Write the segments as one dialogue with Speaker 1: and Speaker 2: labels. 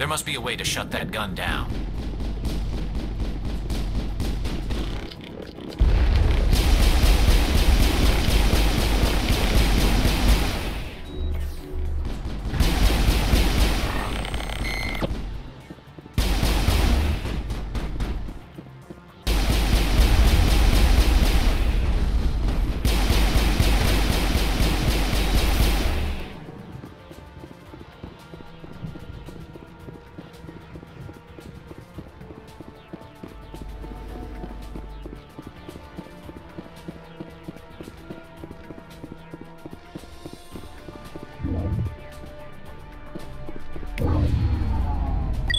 Speaker 1: There must be a way to shut that gun down.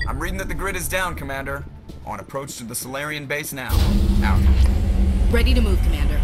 Speaker 2: I'm reading that the grid is down, Commander. On approach to the Solarian base now. Out.
Speaker 3: Ready to move, Commander.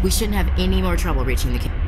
Speaker 3: We shouldn't have any more trouble reaching the camp.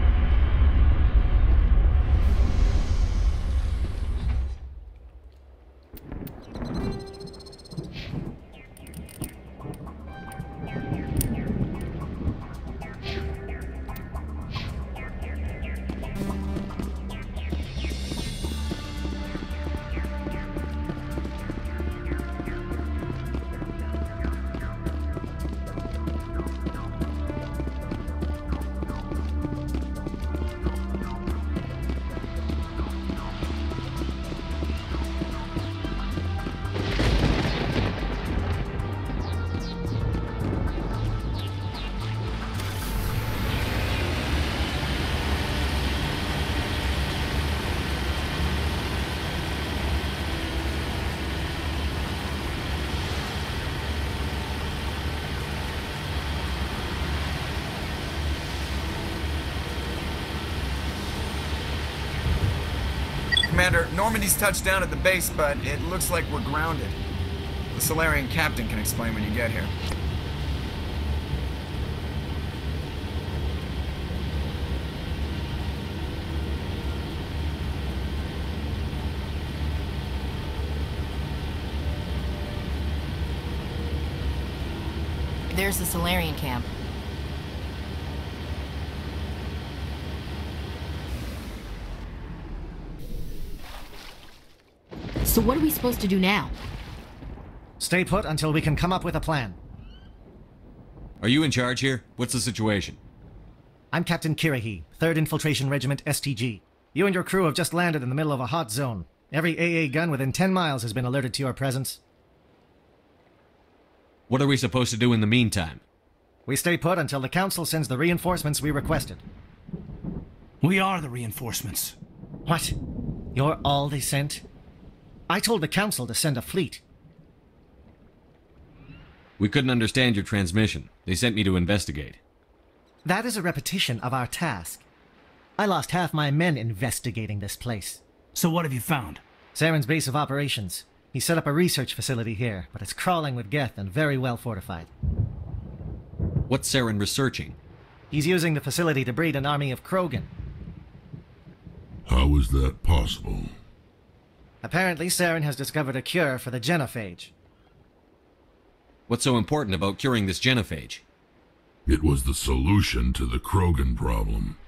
Speaker 2: Commander, Normandy's touched down at the base, but it looks like we're grounded. The Solarian captain can explain when you get here.
Speaker 3: There's the Solarian camp. So what are we supposed to do now?
Speaker 4: Stay put until we can come up with a plan.
Speaker 5: Are you in charge here? What's the situation?
Speaker 4: I'm Captain Kirahi, 3rd Infiltration Regiment STG. You and your crew have just landed in the middle of a hot zone. Every AA gun within 10 miles has been alerted to your presence.
Speaker 5: What are we supposed to do in the meantime?
Speaker 4: We stay put until the Council sends the reinforcements we requested.
Speaker 6: We are the reinforcements.
Speaker 4: What? You're all they sent? I told the Council to send a fleet.
Speaker 5: We couldn't understand your transmission. They sent me to investigate.
Speaker 4: That is a repetition of our task. I lost half my men investigating this place.
Speaker 6: So what have you found?
Speaker 4: Saren's base of operations. He set up a research facility here, but it's crawling with Geth and very well fortified.
Speaker 5: What's Saren researching?
Speaker 4: He's using the facility to breed an army of Krogan.
Speaker 7: How is that possible?
Speaker 4: Apparently, Saren has discovered a cure for the genophage.
Speaker 5: What's so important about curing this genophage?
Speaker 7: It was the solution to the Krogan problem.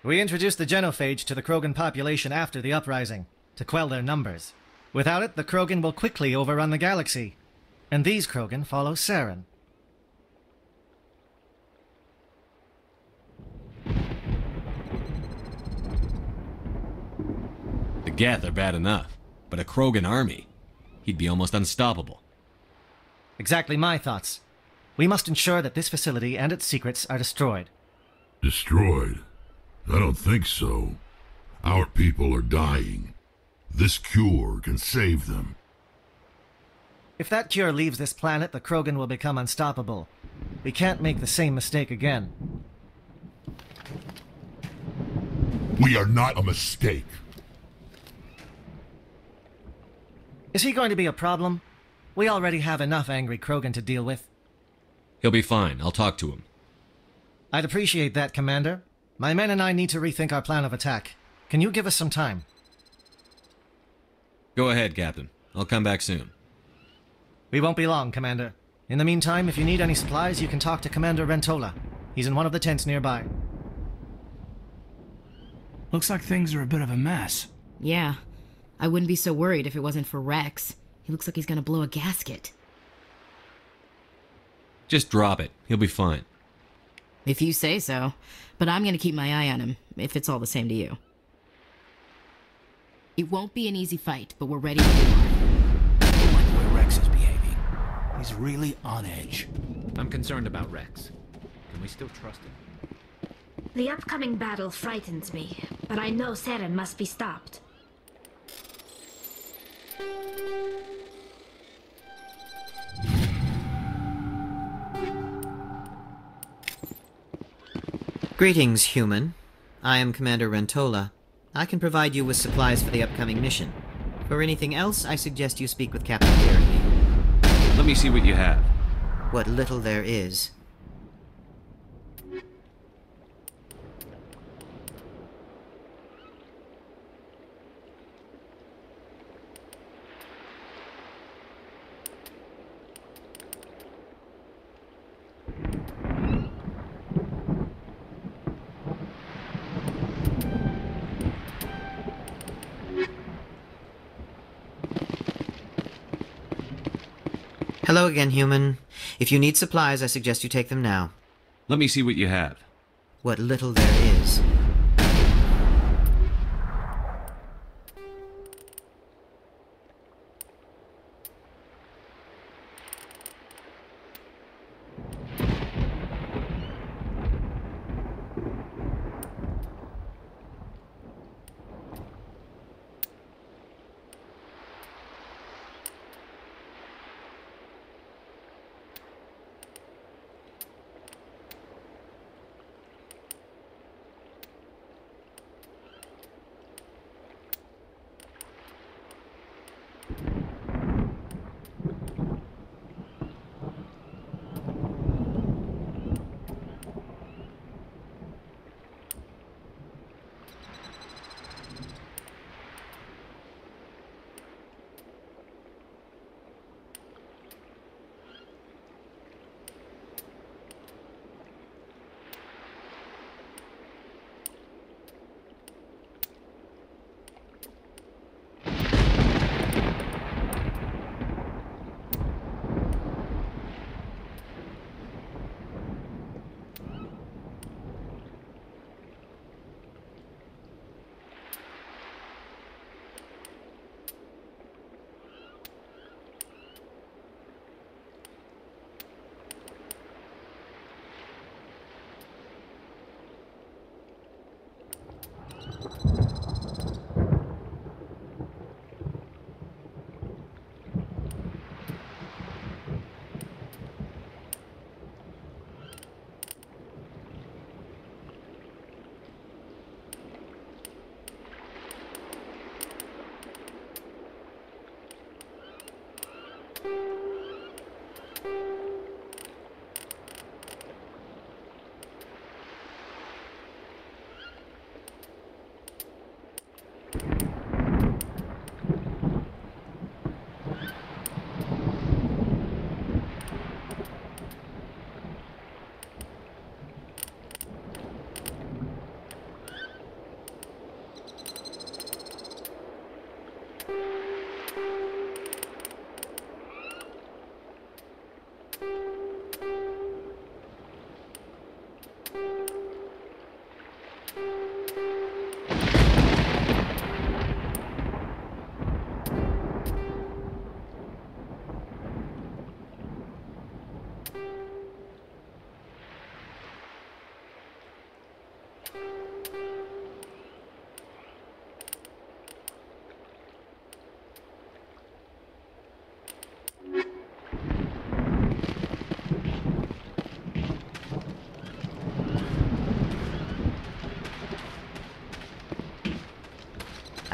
Speaker 4: We introduced the genophage to the Krogan population after the uprising, to quell their numbers. Without it, the Krogan will quickly overrun the galaxy. And these Krogan follow Saren.
Speaker 5: The Geth are bad enough, but a Krogan army? He'd be almost unstoppable.
Speaker 4: Exactly my thoughts. We must ensure that this facility and its secrets are destroyed.
Speaker 7: Destroyed? I don't think so. Our people are dying. This cure can save them.
Speaker 4: If that cure leaves this planet, the Krogan will become unstoppable. We can't make the same mistake again.
Speaker 7: We are not a mistake.
Speaker 4: Is he going to be a problem? We already have enough angry Krogan to deal with.
Speaker 5: He'll be fine. I'll talk to him.
Speaker 4: I'd appreciate that, Commander. My men and I need to rethink our plan of attack. Can you give us some time?
Speaker 5: Go ahead, Captain. I'll come back soon.
Speaker 4: We won't be long, Commander. In the meantime, if you need any supplies, you can talk to Commander Rentola. He's in one of the tents nearby.
Speaker 6: Looks like things are a bit of a mess.
Speaker 3: Yeah. I wouldn't be so worried if it wasn't for Rex. He looks like he's gonna blow a gasket.
Speaker 5: Just drop it. He'll be fine.
Speaker 3: If you say so. But I'm gonna keep my eye on him, if it's all the same to you. It won't be an easy fight, but we're ready to move on.
Speaker 6: I don't like the way Rex is behaving. He's really on edge.
Speaker 1: I'm concerned about Rex. Can we still trust him?
Speaker 8: The upcoming battle frightens me, but I know Saren must be stopped.
Speaker 9: Greetings, human. I am Commander Rentola. I can provide you with supplies for the upcoming mission. For anything else, I suggest you speak with Captain
Speaker 5: Let me see what you have.
Speaker 9: What little there is. Hello again, human. If you need supplies, I suggest you take them now.
Speaker 5: Let me see what you have.
Speaker 9: What little there is.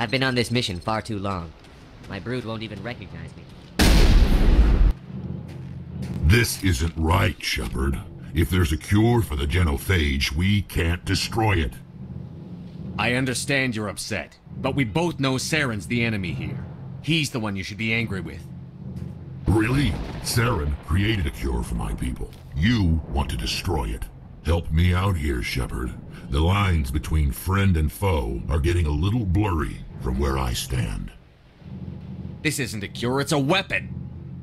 Speaker 10: I've been on this mission far too long. My brood won't even recognize me.
Speaker 7: This isn't right, Shepard. If there's a cure for the genophage, we can't destroy it.
Speaker 5: I understand you're upset, but we both know Saren's the enemy here. He's the one you should be angry with.
Speaker 7: Really? Saren created a cure for my people. You want to destroy it. Help me out here, Shepard. The lines between friend and foe are getting a little blurry from where I stand.
Speaker 5: This isn't a cure, it's a weapon!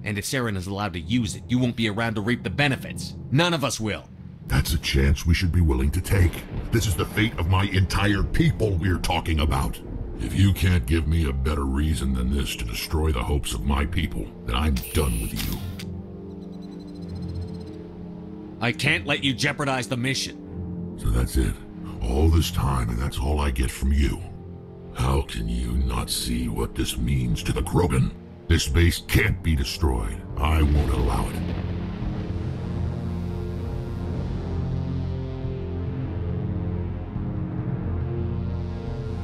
Speaker 5: And if Saren is allowed to use it, you won't be around to reap the benefits. None of us will.
Speaker 7: That's a chance we should be willing to take. This is the fate of my entire people we're talking about. If you can't give me a better reason than this to destroy the hopes of my people, then I'm done with you.
Speaker 5: I can't let you jeopardize the mission.
Speaker 7: So that's it. All this time, and that's all I get from you. How can you not see what this means to the Krogan? This base can't be destroyed. I won't allow it.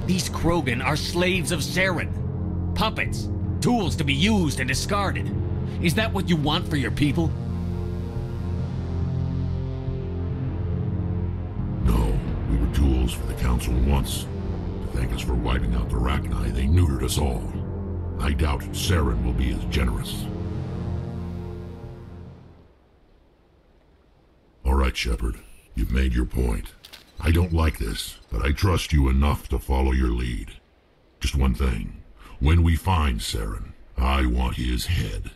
Speaker 5: These Krogan are slaves of Saren. Puppets. Tools to be used and discarded. Is that what you want for your people?
Speaker 7: No, we were tools for the Council once. To thank us for wiping out the Rachni, they neutered us all. I doubt Saren will be as generous. All right, Shepard. You've made your point. I don't like this, but I trust you enough to follow your lead. Just one thing. When we find Saren, I want his head.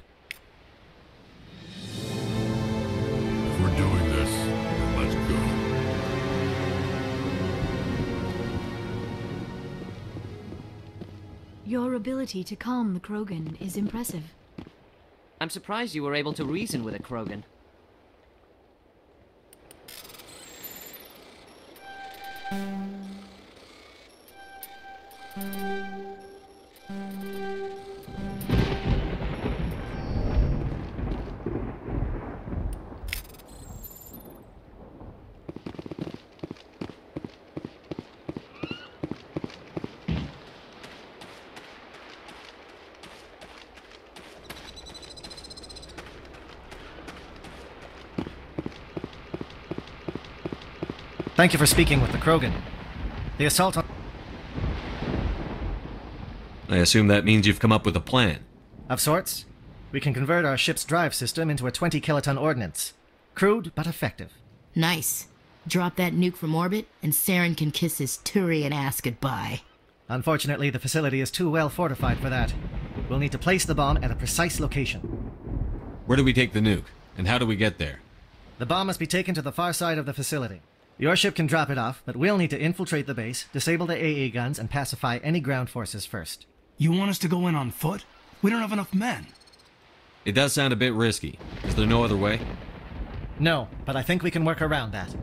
Speaker 11: Your ability to calm the Krogan is impressive.
Speaker 10: I'm surprised you were able to reason with a Krogan.
Speaker 4: Thank you for speaking with the Krogan. The assault on...
Speaker 12: I assume that means you've come up with a plan.
Speaker 4: Of sorts. We can convert our ship's drive system into a 20-kiloton ordnance. Crude, but effective.
Speaker 3: Nice. Drop that nuke from orbit, and Saren can kiss his Turian ass goodbye.
Speaker 4: Unfortunately, the facility is too well fortified for that. We'll need to place the bomb at a precise location.
Speaker 12: Where do we take the nuke? And how do we get there?
Speaker 4: The bomb must be taken to the far side of the facility. Your ship can drop it off, but we'll need to infiltrate the base, disable the AA guns, and pacify any ground forces first.
Speaker 6: You want us to go in on foot? We don't have enough men.
Speaker 12: It does sound a bit risky. Is there no other way?
Speaker 4: No, but I think we can work around that.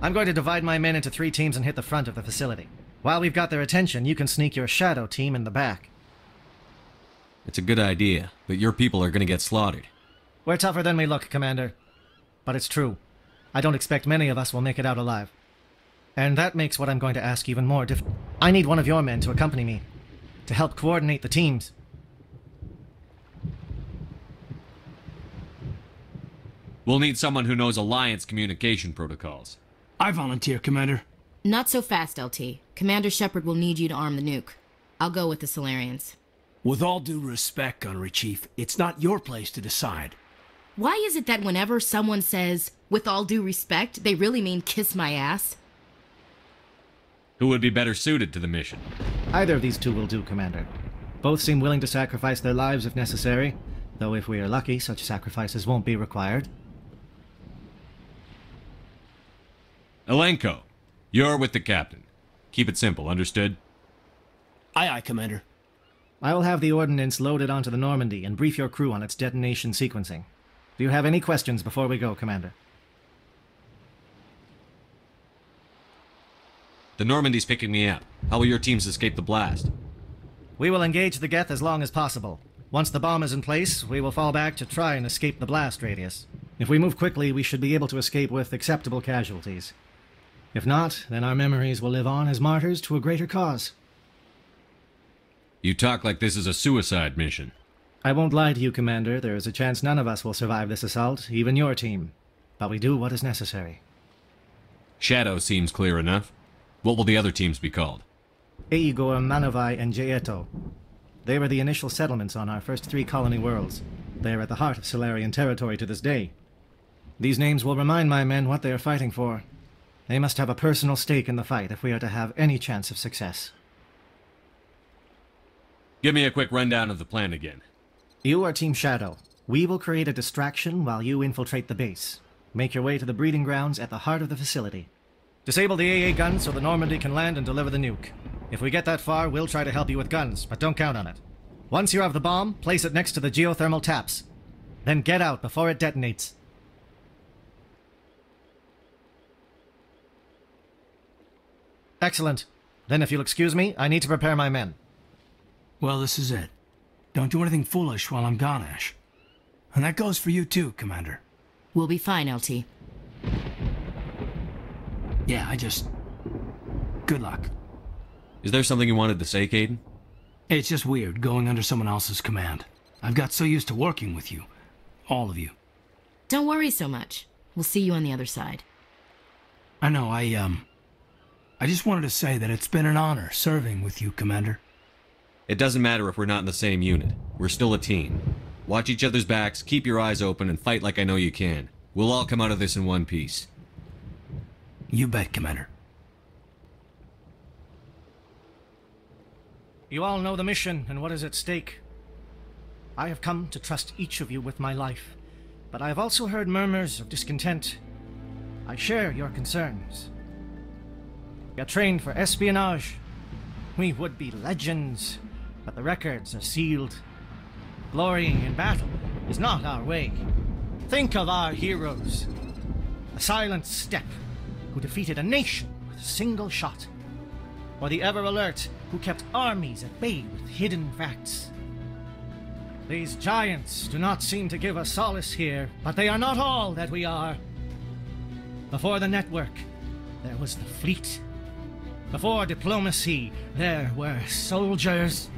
Speaker 4: I'm going to divide my men into 3 teams and hit the front of the facility. While we've got their attention, you can sneak your shadow team in the back.
Speaker 12: It's a good idea, but your people are going to get slaughtered.
Speaker 4: We're tougher than we look, Commander. But it's true. I don't expect many of us will make it out alive. And that makes what I'm going to ask even more difficult. I need one of your men to accompany me, to help coordinate the teams.
Speaker 12: We'll need someone who knows Alliance communication protocols.
Speaker 6: I volunteer, Commander.
Speaker 3: Not so fast, LT. Commander Shepard will need you to arm the nuke. I'll go with the Solarians.
Speaker 6: With all due respect, Gunnery Chief, it's not your place to decide.
Speaker 3: Why is it that whenever someone says, with all due respect, they really mean kiss my ass?
Speaker 12: Who would be better suited to the mission?
Speaker 4: Either of these 2 will do, Commander. Both seem willing to sacrifice their lives if necessary, though if we are lucky, such sacrifices won't be required.
Speaker 12: Elenko, you're with the captain. Keep it simple, understood?
Speaker 6: Aye, aye, Commander.
Speaker 4: I will have the ordnance loaded onto the Normandy and brief your crew on its detonation sequencing. Do you have any questions before we go, Commander?
Speaker 12: The Normandy's picking me up. How will your teams escape the blast?
Speaker 4: We will engage the Geth as long as possible. Once the bomb is in place, we will fall back to try and escape the blast radius. If we move quickly, we should be able to escape with acceptable casualties. If not, then our memories will live on as martyrs to a greater cause.
Speaker 12: You talk like this is a suicide mission.
Speaker 4: I won't lie to you, Commander. There is a chance none of us will survive this assault, even your team. But we do what is necessary.
Speaker 12: Shadow seems clear enough. What will the other teams be called?
Speaker 4: Eigor, Manovai, and Jaeto. They were the initial settlements on our first 3 colony worlds. They are at the heart of Solarian territory to this day. These names will remind my men what they are fighting for. They must have a personal stake in the fight if we are to have any chance of success.
Speaker 12: Give me a quick rundown of the plan again.
Speaker 4: You are Team Shadow. We will create a distraction while you infiltrate the base. Make your way to the breeding grounds at the heart of the facility. Disable the AA guns so the Normandy can land and deliver the nuke. If we get that far, we'll try to help you with guns, but don't count on it. Once you have the bomb, place it next to the geothermal taps. Then get out before it detonates. Excellent. Then if you'll excuse me, I need to prepare my men.
Speaker 6: Well, this is it. Don't do anything foolish while I'm gone, Ash. And that goes for you too, Commander.
Speaker 3: We'll be fine, LT.
Speaker 6: Yeah, good luck.
Speaker 12: Is there something you wanted to say, Caden?
Speaker 6: It's just weird going under someone else's command. I've got so used to working with you. All of you.
Speaker 3: Don't worry so much. We'll see you on the other side.
Speaker 6: I know, I just wanted to say that it's been an honor serving with you, Commander.
Speaker 12: It doesn't matter if we're not in the same unit. We're still a team. Watch each other's backs, keep your eyes open, and fight like I know you can. We'll all come out of this in one piece.
Speaker 6: You bet, Commander.
Speaker 4: You all know the mission and what is at stake. I have come to trust each of you with my life, but I have also heard murmurs of discontent. I share your concerns. We are trained for espionage. We would be legends, but the records are sealed. Glorying in battle is not our way. Think of our heroes. The silent steppe, who defeated a nation with a single shot. Or the ever-alert, who kept armies at bay with hidden facts. These giants do not seem to give us solace here, but they are not all that we are. Before the network, there was the fleet. Before diplomacy, there were soldiers.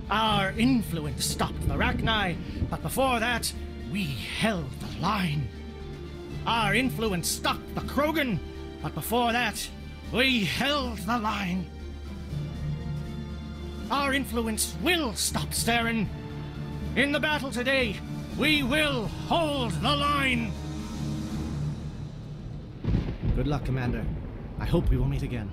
Speaker 4: Our influence stopped the Rachni, but before that, we held the line. Our influence stopped the Krogan, but before that, we held the line. Our influence will stop Saren. In the battle today, we will hold the line. Good luck, Commander. I hope we will meet again.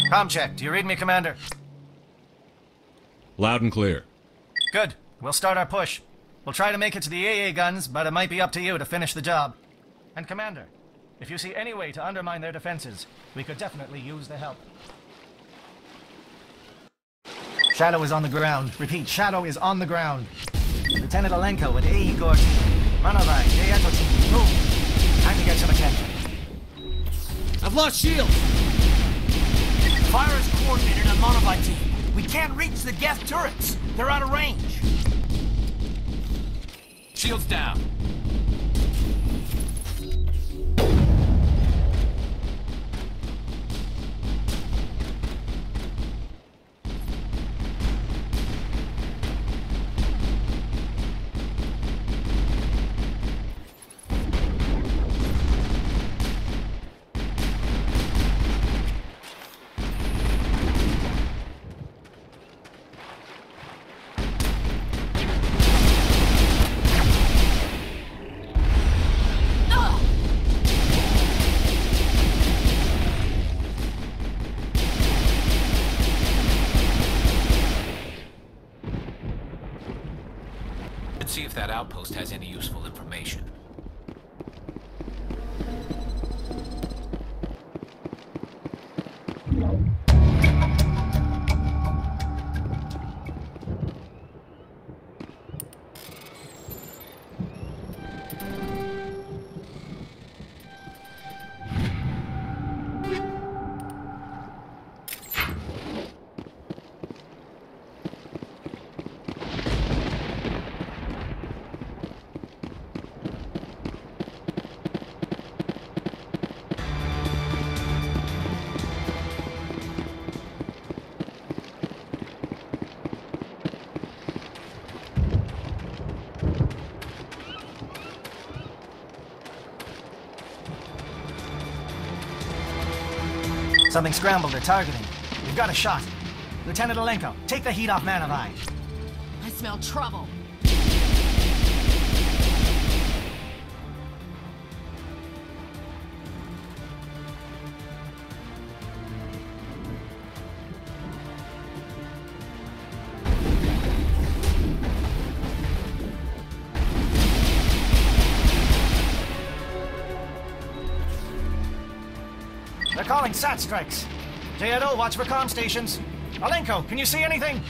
Speaker 4: Com check. Do you read me, Commander?
Speaker 12: Loud and clear.
Speaker 4: Good. We'll start our push. We'll try to make it to the AA guns, but it might be up to you to finish the job. And Commander, if you see any way to undermine their defenses, we could definitely use the help. Shadow is on the ground. Repeat, Shadow is on the ground. Lieutenant Alenko with AE Gorty. Manovai, Deeto team, move! Time to get some attention.
Speaker 5: I've lost shield!
Speaker 6: Fire is coordinated on Monovite team. We can't reach the Geth turrets. They're out of range.
Speaker 5: Shield's down.
Speaker 1: See if that outpost has any useful information.
Speaker 4: Something scrambled they're targeting. We've got a shot. Lieutenant Alenko, take the heat off Manovai.
Speaker 11: I smell trouble.
Speaker 4: They're calling SAT strikes. JNO, watch for comm stations. Alenko, can you see anything?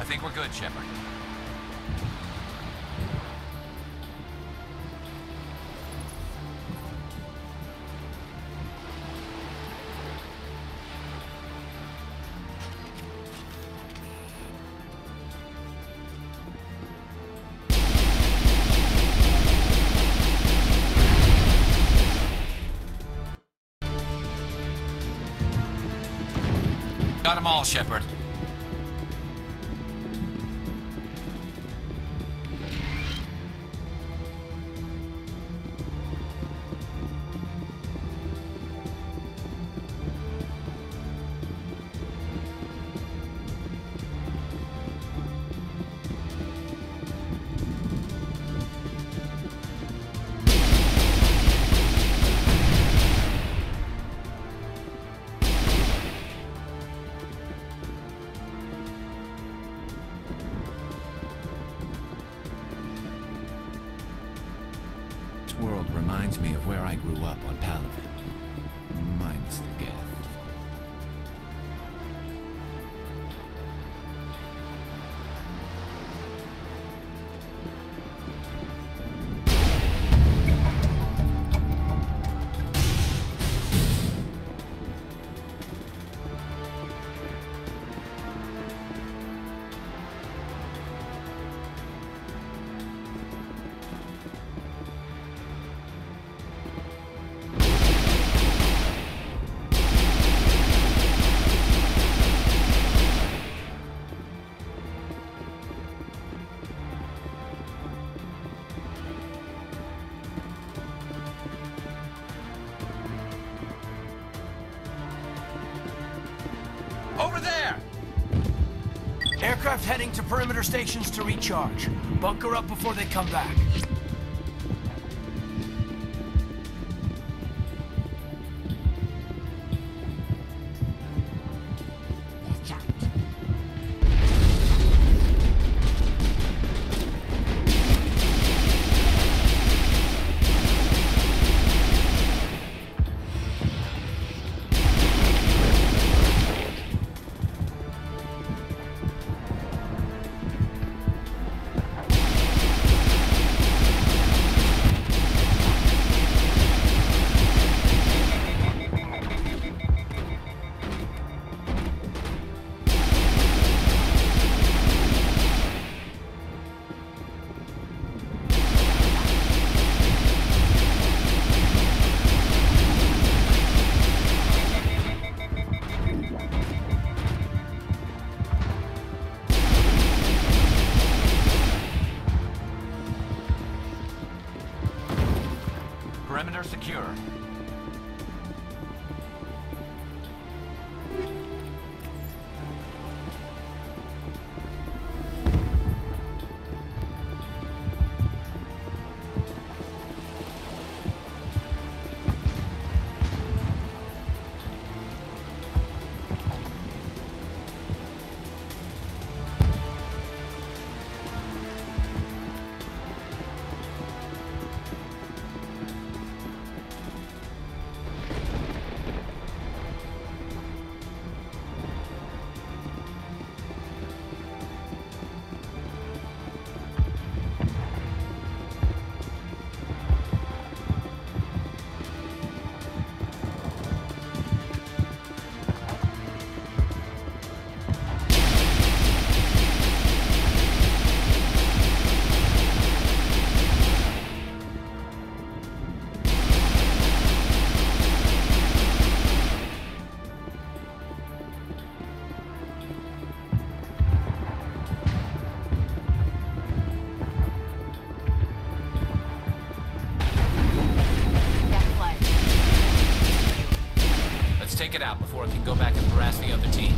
Speaker 13: I think we're good, Shepard. Got them all, Shepard.
Speaker 1: This world reminds me of where I grew up on Palaven. Minus the Geth.
Speaker 13: Over there!
Speaker 6: Aircraft heading to perimeter stations to recharge. Bunker up before they come back.
Speaker 13: Perimeter secure. Take it out before it can go back and harass the other team.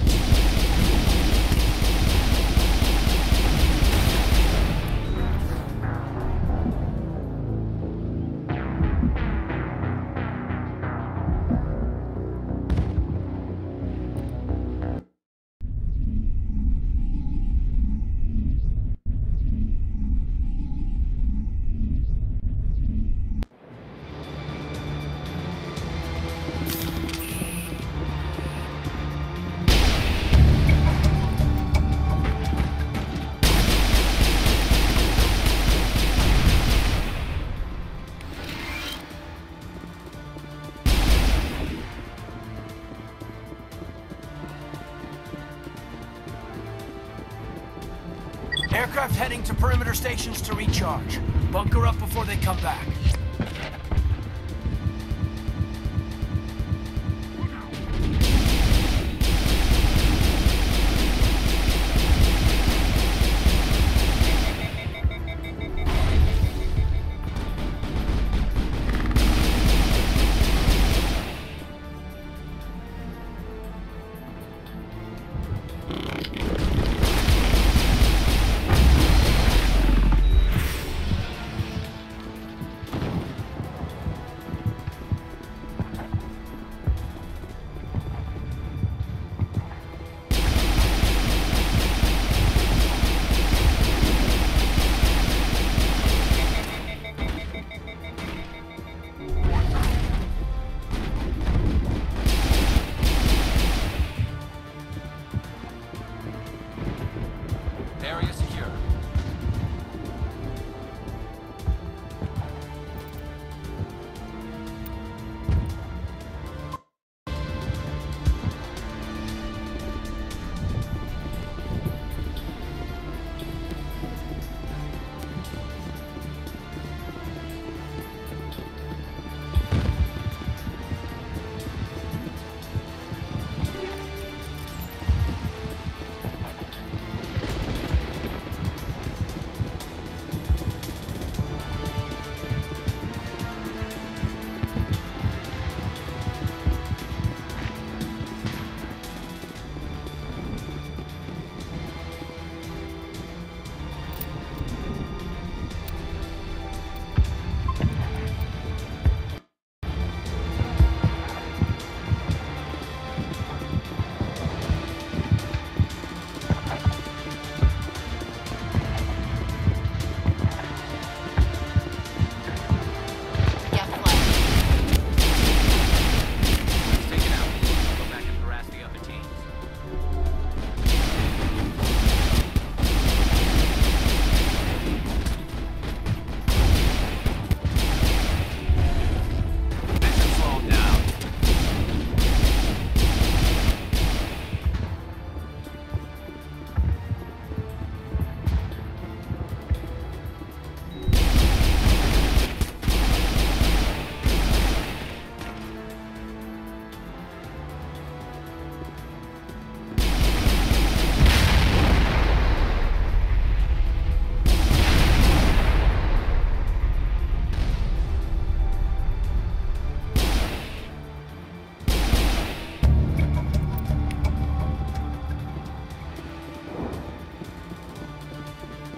Speaker 6: Aircraft heading to perimeter stations to recharge. Bunker up before they come back.
Speaker 13: Area secure.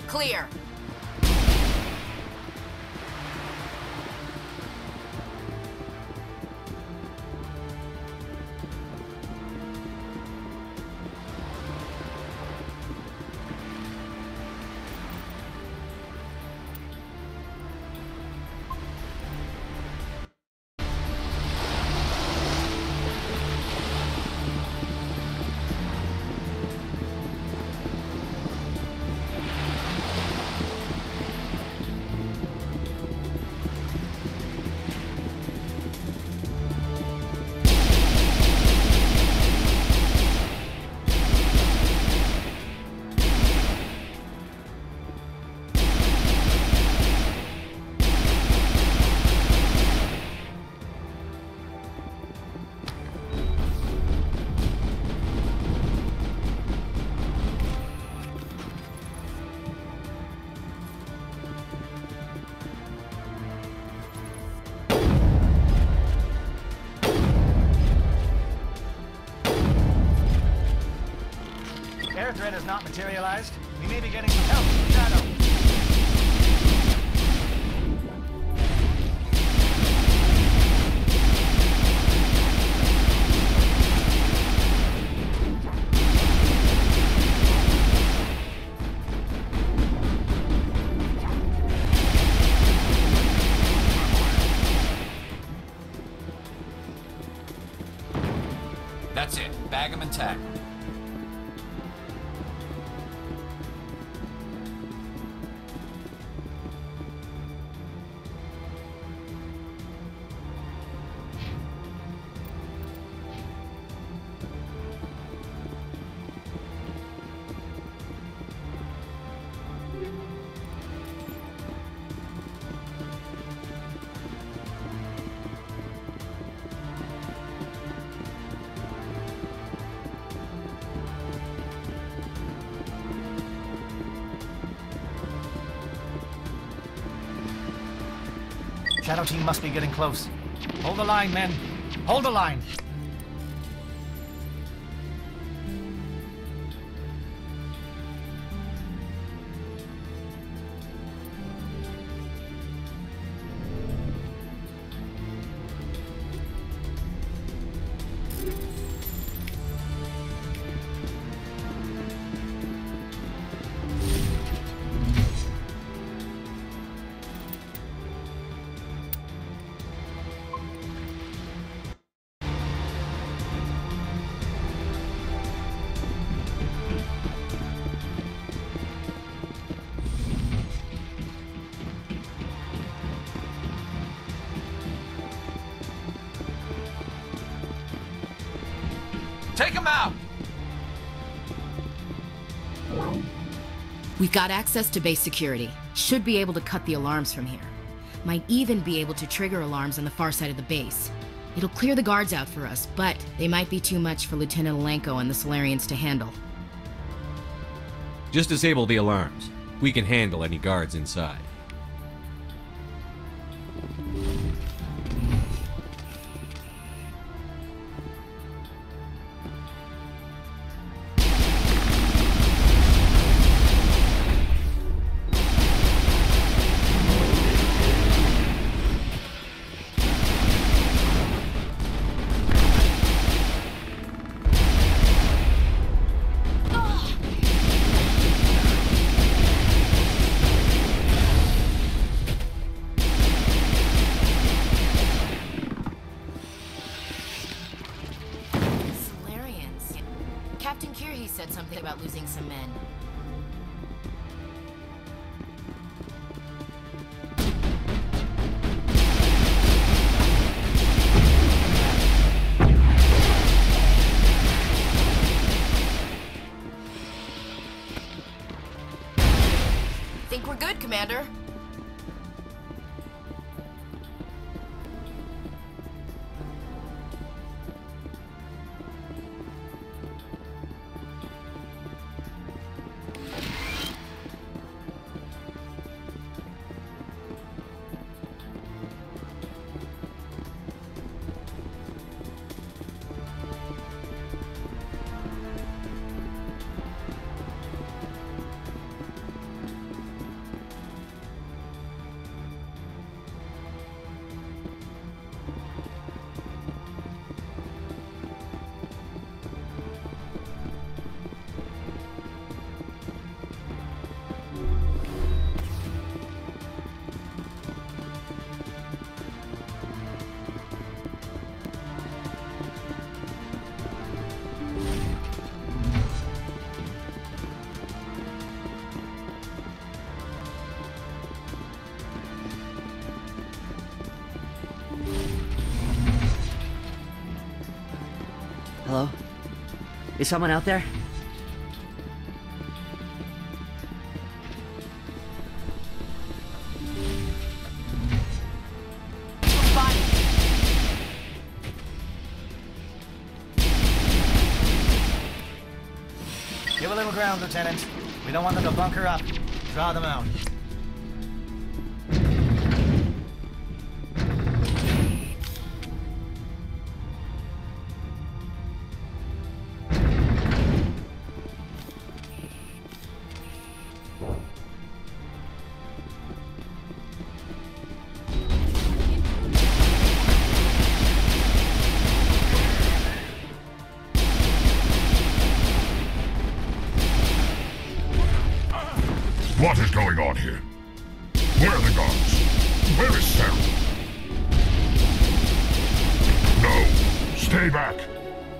Speaker 11: Clear.
Speaker 4: Air threat has not materialized. We may be getting some help from the shadow.
Speaker 13: That's it. Bag 'em and tag 'em.
Speaker 4: Shadow team must be getting close. Hold the line, men. Hold the line.
Speaker 13: Take him out!
Speaker 3: We've got access to base security. Should be able to cut the alarms from here. Might even be able to trigger alarms on the far side of the base. It'll clear the guards out for us, but they might be too much for Lieutenant Alenko and the Solarians to handle.
Speaker 12: Just disable the alarms. We can handle any guards inside.
Speaker 3: Captain Kirby said something about losing some men. Think we're good, Commander.
Speaker 14: Hello? Is someone out there?
Speaker 4: Give a little ground, Lieutenant. We don't want them to bunker up. Draw them out.
Speaker 7: What is going on here? Where are the guards? Where is Sarah? No, stay back.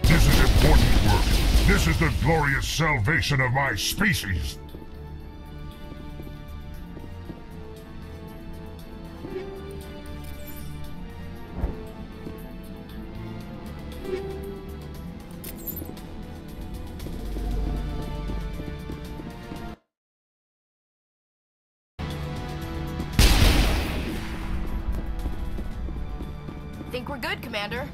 Speaker 7: This is important work. This is the glorious salvation of my species.
Speaker 3: Think we're good, Commander.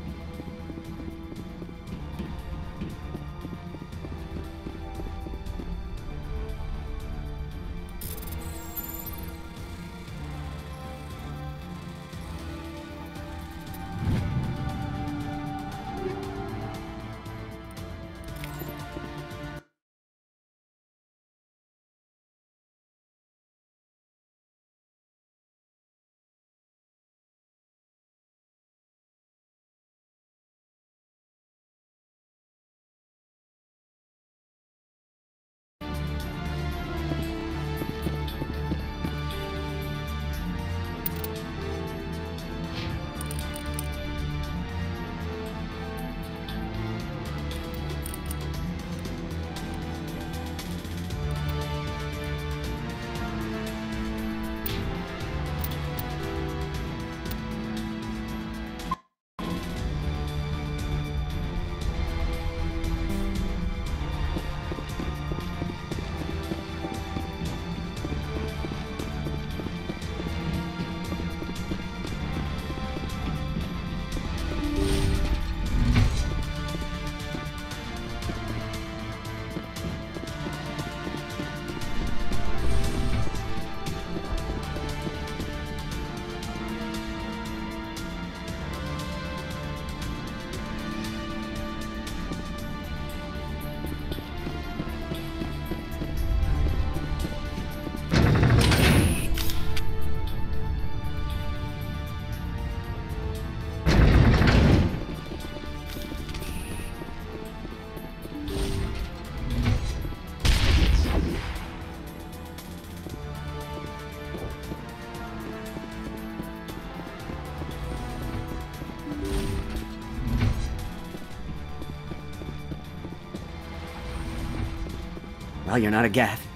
Speaker 14: Well, you're not a Geth,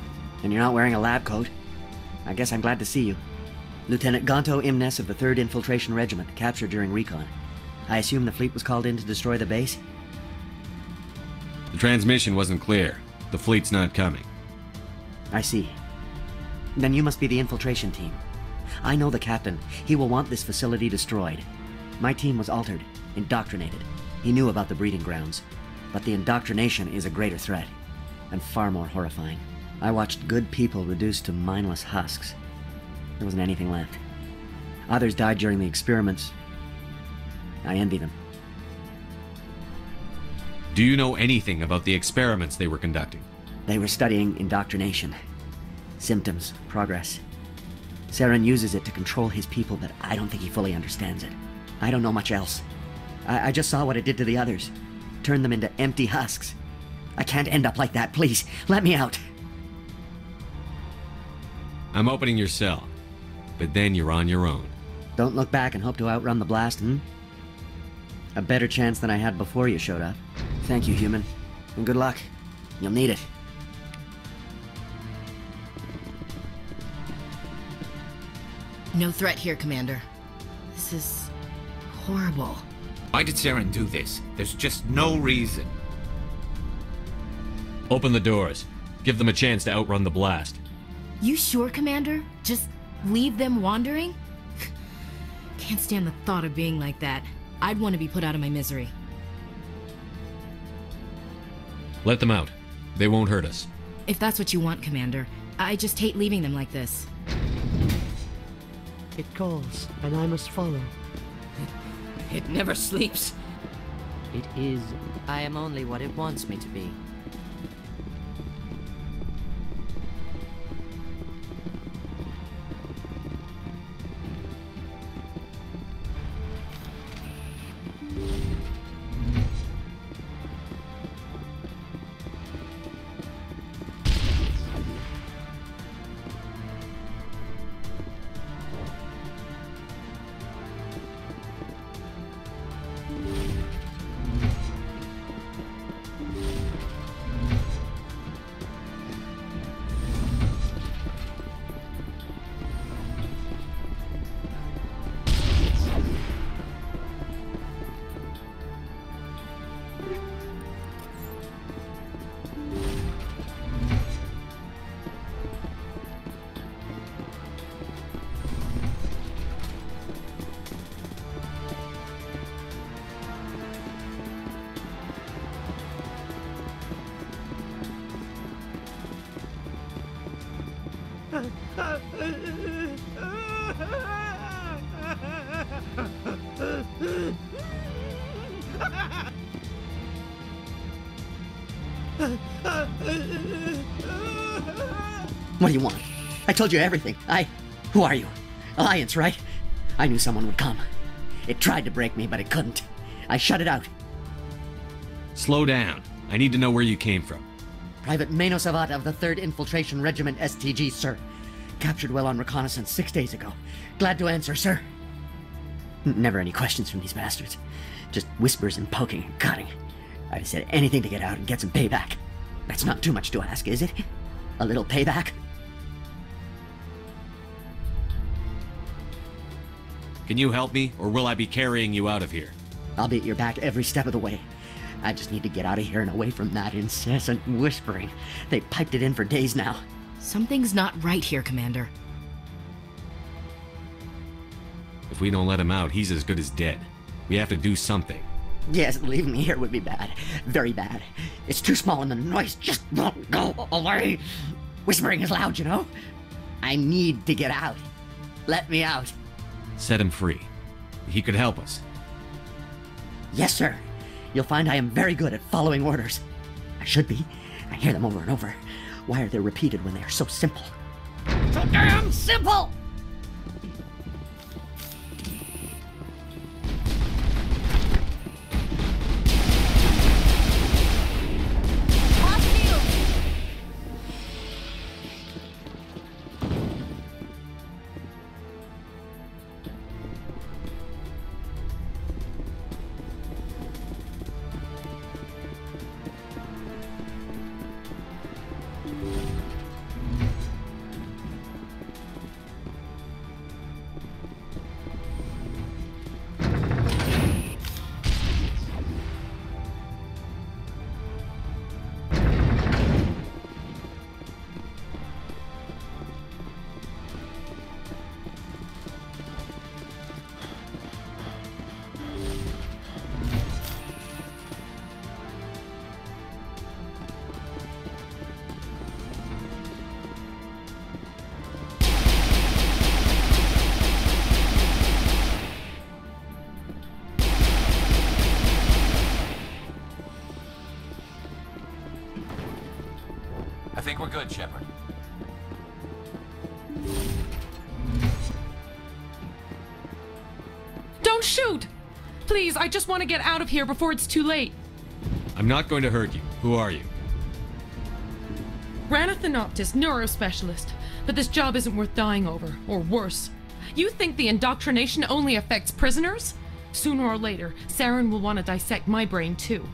Speaker 14: and you're not wearing a lab coat. I guess I'm glad to see you. Lieutenant Gonto Imnes of the 3rd Infiltration Regiment, captured during recon. I assume the fleet was called in to destroy the base?
Speaker 12: The transmission wasn't clear. The fleet's not coming.
Speaker 14: I see. Then you must be the infiltration team. I know the captain. He will want this facility destroyed. My team was altered, indoctrinated. He knew about the breeding grounds. But the indoctrination is a greater threat, and far more horrifying. I watched good people reduced to mindless husks. There wasn't anything left. Others died during the experiments. I envy them.
Speaker 12: Do you know anything about the experiments they were conducting?
Speaker 14: They were studying indoctrination. Symptoms, progress. Saren uses it to control his people, but I don't think he fully understands it. I don't know much else. I just saw what it did to the others. Turned them into empty husks. I can't end up like that, please. Let me out.
Speaker 12: I'm opening your cell, but then you're on your own.
Speaker 14: Don't look back and hope to outrun the blast, A better chance than I had before you showed up. Thank you, human. And good luck. You'll need it.
Speaker 3: No threat here, Commander. This is horrible.
Speaker 1: Why did Saren do this? There's just no reason.
Speaker 12: Open the doors. Give them a chance to outrun the blast.
Speaker 3: You sure, Commander? Just leave them wandering? Can't stand the thought of being like that. I'd want to be put out of my misery.
Speaker 12: Let them out. They won't hurt us.
Speaker 3: If that's what you want, Commander. I just hate leaving them like this.
Speaker 15: It calls, and I must follow.
Speaker 11: It never sleeps.
Speaker 15: It is. I am only what it wants me to be.
Speaker 14: What do you want? I told you everything. Who are you? Alliance, right? I knew someone would come. It tried to break me, but it couldn't. I shut it out.
Speaker 12: Slow down. I need to know where you came from.
Speaker 14: Private Mano Savat of the 3rd Infiltration Regiment STG, sir. Captured well on reconnaissance 6 days ago. Glad to answer, sir. Never any questions from these bastards. Just whispers and poking and cutting. I'd have said anything to get out and get some payback. That's not too much to ask, is it? A little payback?
Speaker 12: Can you help me, or will I be carrying you out of here?
Speaker 14: I'll be at your back every step of the way. I just need to get out of here and away from that incessant whispering. They piped it in for days now.
Speaker 3: Something's not right here, Commander.
Speaker 12: If we don't let him out, he's as good as dead. We have to do something.
Speaker 14: Yes, leaving me here would be bad. Very bad. It's too small and the noise just won't go away. Whispering is loud, you know? I need to get out. Let me out.
Speaker 12: Set him free. He could help us.
Speaker 14: Yes, sir. You'll find I am very good at following orders. I should be. I hear them over and over. Why are they repeated when they are so simple? So damn simple!
Speaker 13: I think we're good, Shepard.
Speaker 16: Don't shoot! Please, I just want to get out of here before it's too late.
Speaker 12: I'm not going to hurt you. Who are you?
Speaker 16: Ranathanoptis, neurospecialist. But this job isn't worth dying over, or worse. You think the indoctrination only affects prisoners? Sooner or later, Saren will want to dissect my brain too.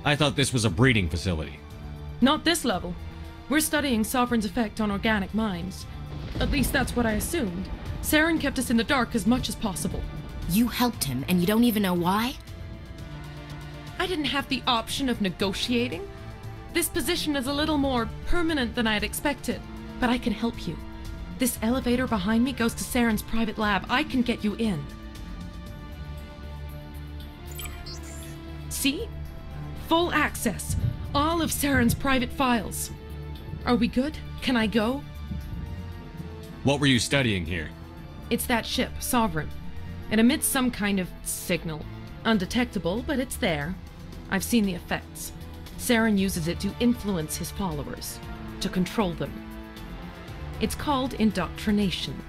Speaker 12: I thought this was a breeding facility.
Speaker 16: Not this level. We're studying Sovereign's effect on organic minds. At least that's what I assumed. Saren kept us in the dark as much as possible.
Speaker 3: You helped him, and you don't even know why?
Speaker 16: I didn't have the option of negotiating. This position is a little more permanent than I had expected, but I can help you. This elevator behind me goes to Saren's private lab. I can get you in. See? Full access. All of Saren's private files. Are we good? Can I go?
Speaker 12: What were you studying here?
Speaker 16: It's that ship, Sovereign. It emits some kind of signal. Undetectable, but it's there. I've seen the effects. Saren uses it to influence his followers, to control them. It's called indoctrination.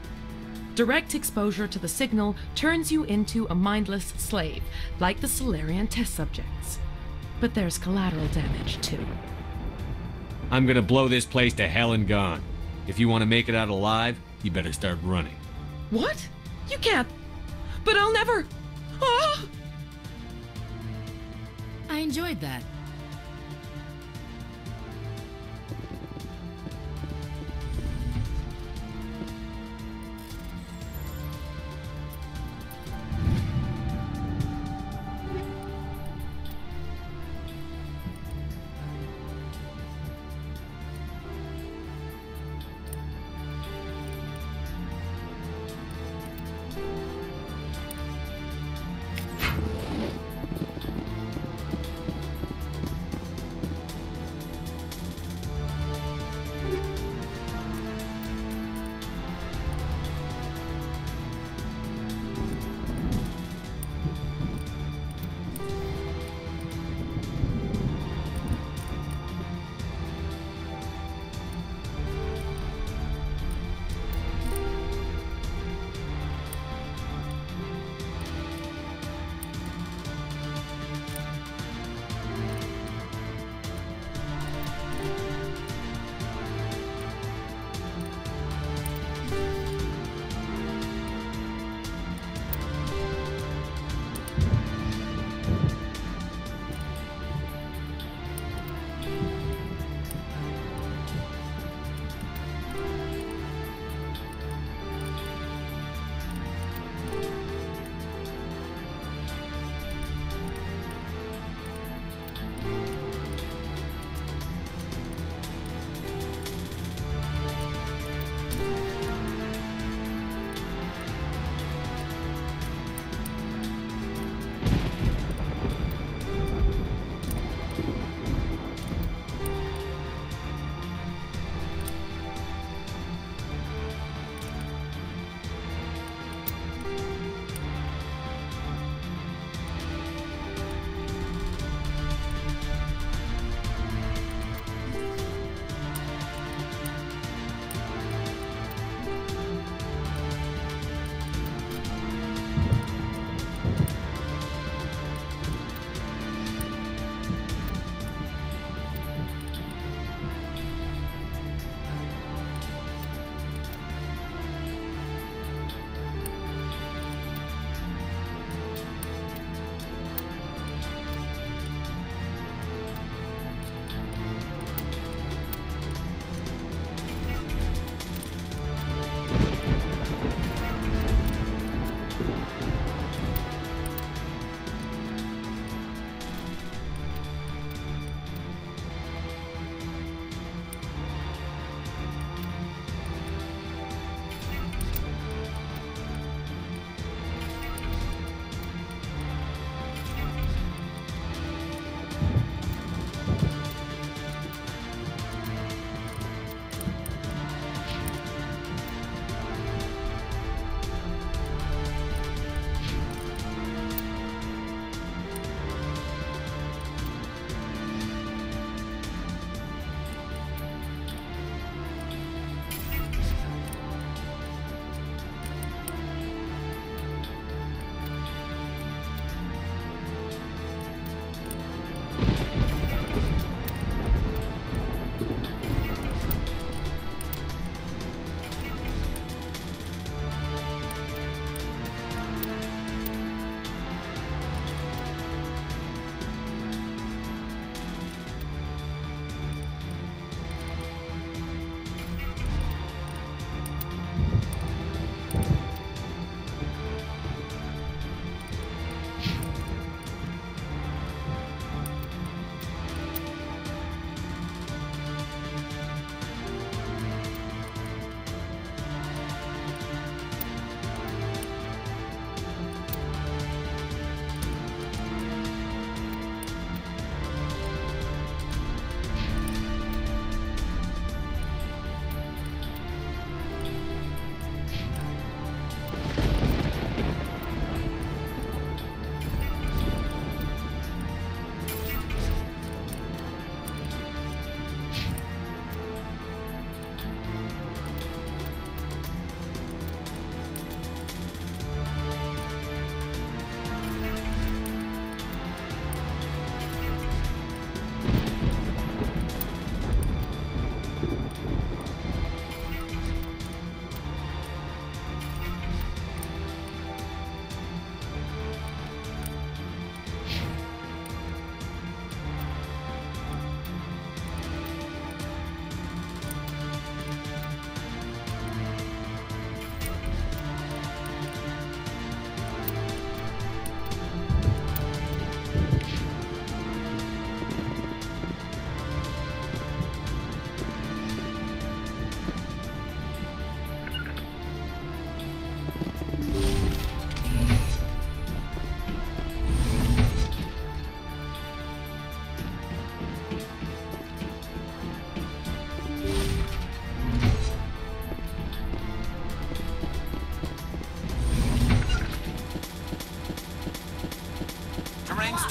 Speaker 16: Direct exposure to the signal turns you into a mindless slave, like the Solarian test subjects. But there's collateral damage, too.
Speaker 12: I'm gonna blow this place to hell and gone. If you want to make it out alive, you better start running.
Speaker 16: What? You can't. But I'll never. Ah!
Speaker 3: I enjoyed that.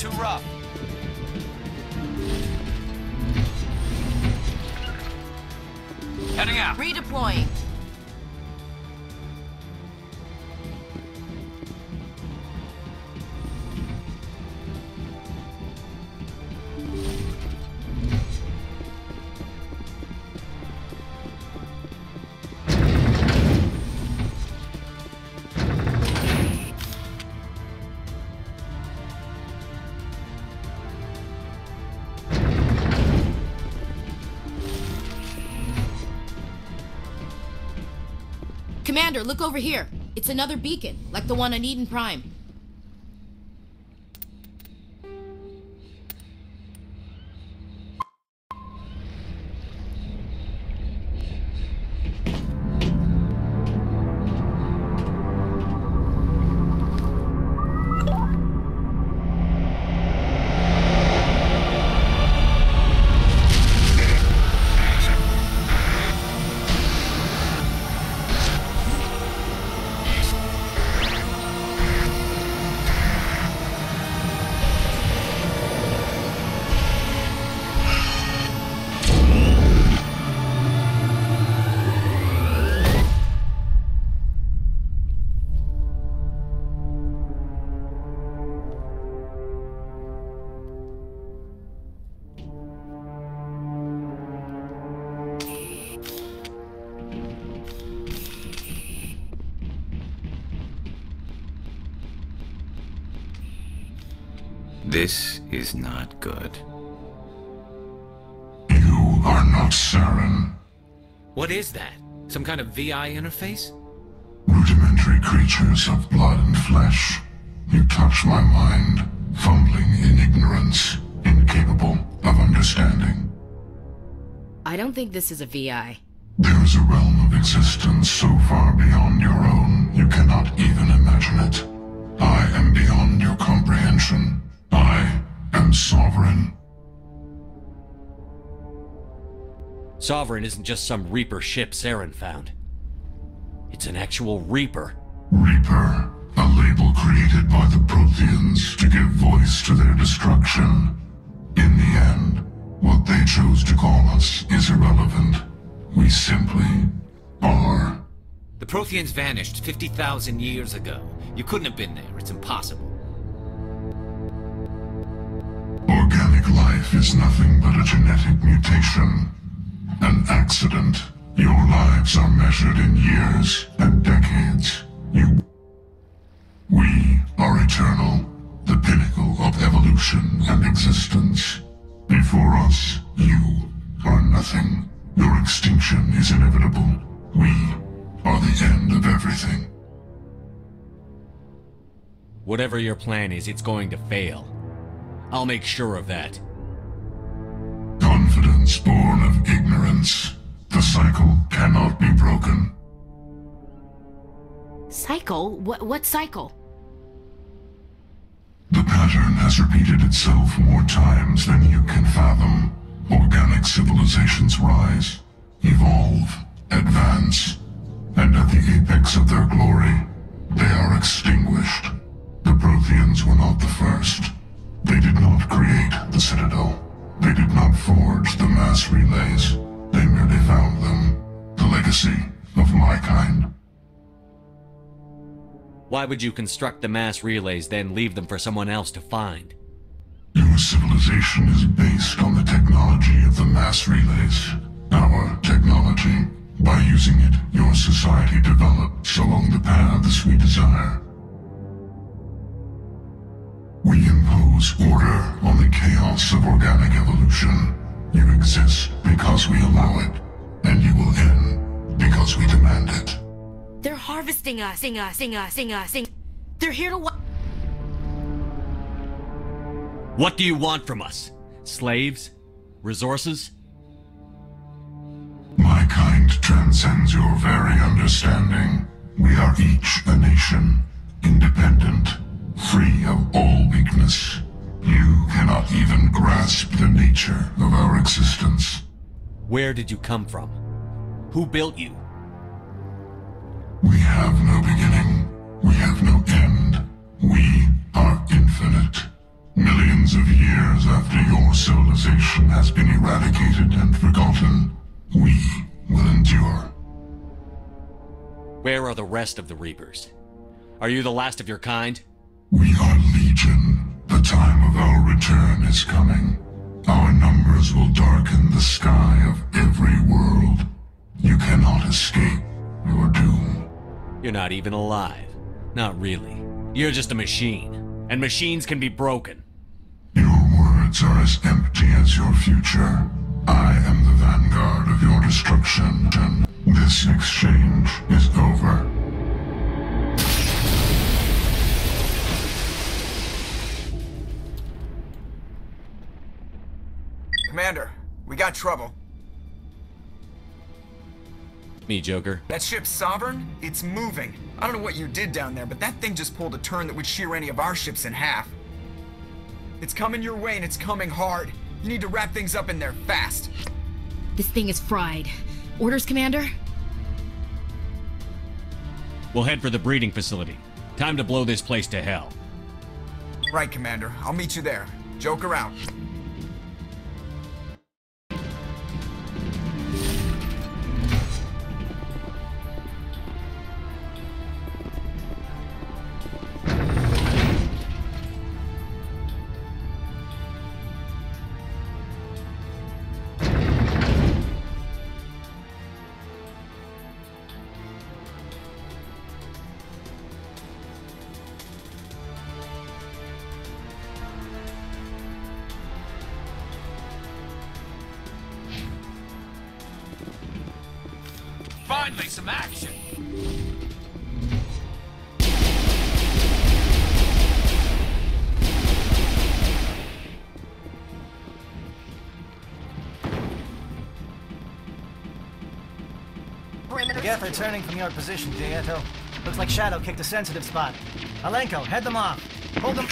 Speaker 13: too rough. Heading out.
Speaker 3: Redeploying. Commander, look over here. It's another beacon, like the one on Eden Prime.
Speaker 1: This is not good.
Speaker 7: You are not Saren.
Speaker 13: What is that? Some kind of VI interface?
Speaker 7: Rudimentary creatures of blood and flesh. You touch my mind, fumbling in ignorance, incapable of understanding.
Speaker 3: I don't think this is a VI.
Speaker 7: There is a realm of existence so far beyond your own, you cannot even imagine it. I am beyond your comprehension. I am Sovereign.
Speaker 5: Sovereign isn't just some Reaper ship Saren found. It's an actual Reaper.
Speaker 7: Reaper, a label created by the Protheans to give voice to their destruction. In the end, what they chose to call us is irrelevant. We simply are.
Speaker 13: The Protheans vanished 50,000 years ago. You couldn't have been there. It's impossible.
Speaker 7: Organic life is nothing but a genetic mutation. An accident. Your lives are measured in years and decades. We are eternal, the pinnacle of evolution and existence. Before us, you are nothing. Your extinction is inevitable. We are the end of everything.
Speaker 5: Whatever your plan is, it's going to fail. I'll make sure of that.
Speaker 7: Confidence born of ignorance. The cycle cannot be broken.
Speaker 3: Cycle? What cycle?
Speaker 7: The pattern has repeated itself more times than you can fathom. Organic civilizations rise, evolve, advance, and at the apex of their glory, they are extinguished. The Protheans were not the first. They did not create the Citadel. They did not forge the mass relays. They merely found them. The legacy of my kind.
Speaker 5: Why would you construct the mass relays, then leave them for someone else to find?
Speaker 7: Your civilization is based on the technology of the mass relays. Our technology. By using it, your society develops along the paths we desire. We impose order on the chaos of organic evolution. You exist because we allow it, and you will end because we demand it.
Speaker 3: They're harvesting us. They're here to
Speaker 5: What do you want from us? Slaves? Resources?
Speaker 7: My kind transcends your very understanding. We are each a nation, independent, free of all weakness. You cannot even grasp the nature of our existence.
Speaker 5: Where did you come from? Who built you?
Speaker 7: We have no beginning. We have no end. We are infinite. Millions After your civilization has been eradicated and forgotten, we will endure.
Speaker 5: Where are the rest of the Reapers? Are you the last of your kind?
Speaker 7: We are Legion. The time of our return is coming. Our numbers will darken the sky of every world. You cannot escape your doom.
Speaker 5: You're not even alive. Not really. You're just a machine. And machines can be broken.
Speaker 7: Your words are as empty as your future. I am the vanguard of your destruction. This exchange is over.
Speaker 2: Commander, we got trouble.
Speaker 5: Me, Joker.
Speaker 2: That ship's Sovereign? It's moving. I don't know what you did down there, but that thing just pulled a turn that would shear any of our ships in half. It's coming your way and it's coming hard. You need to wrap things up in there fast.
Speaker 3: This thing is fried. Orders, Commander?
Speaker 5: We'll head for the breeding facility. Time to blow this place to hell.
Speaker 2: Right, Commander. I'll meet you there. Joker out.
Speaker 13: Finally, some action!
Speaker 4: Geth are turning from your position, Dieto. Looks like Shadow kicked a sensitive spot. Alenko, head them off. Hold them.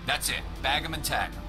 Speaker 13: That's it. Bag 'em and tag 'em.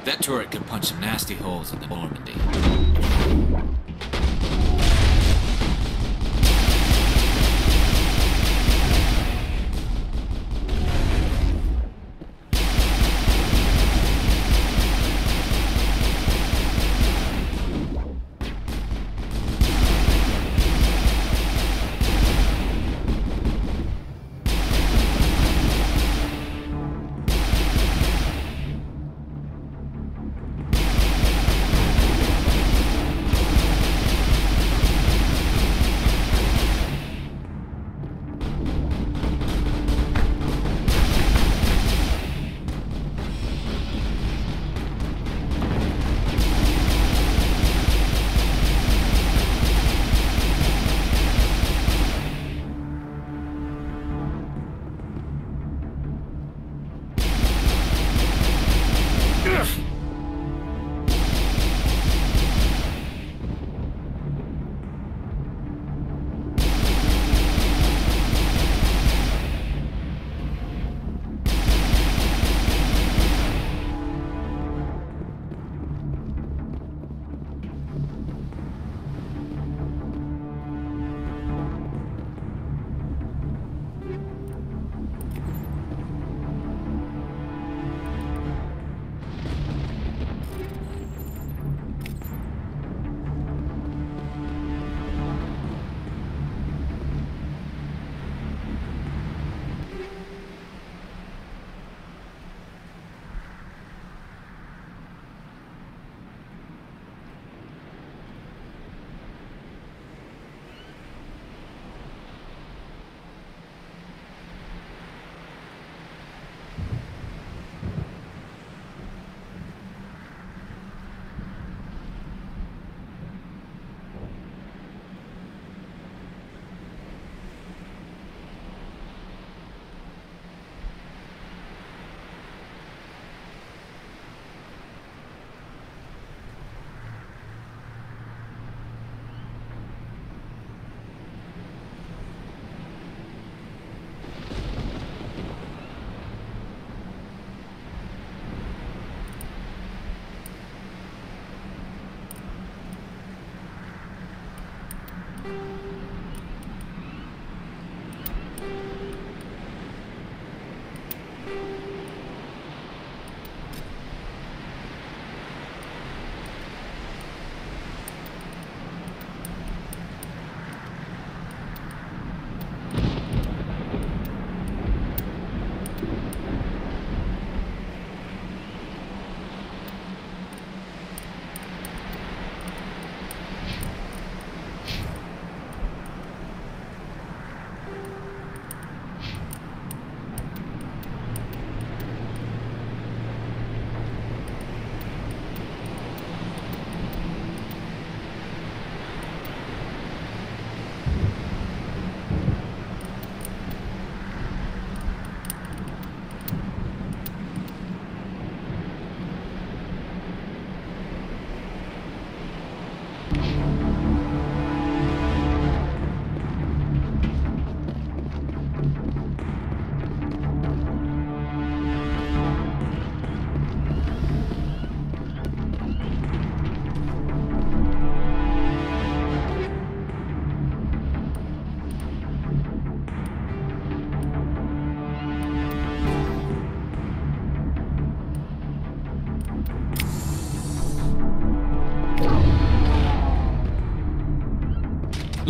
Speaker 13: That turret could punch some nasty holes in the Normandy.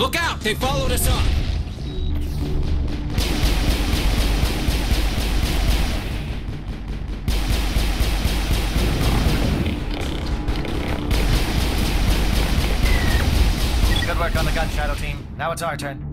Speaker 13: Look out! They followed us up!
Speaker 4: Good work on the gun, Shadow Team. Now it's our turn.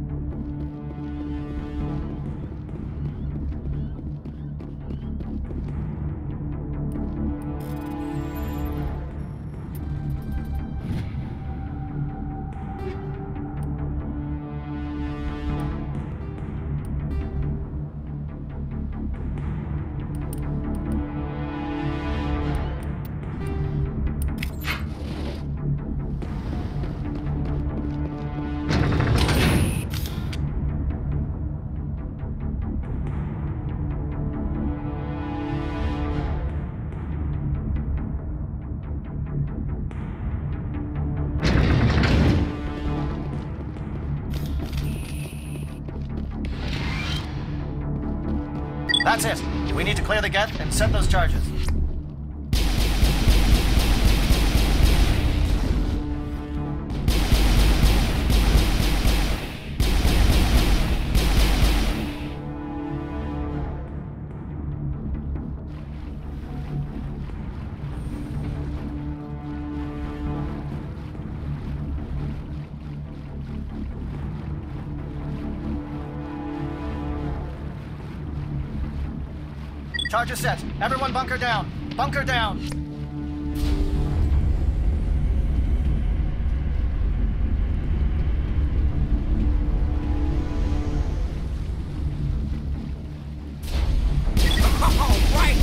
Speaker 4: That's it. We need to clear the geth and set those charges. Charges set. Everyone bunker down. Bunker down.
Speaker 2: All right!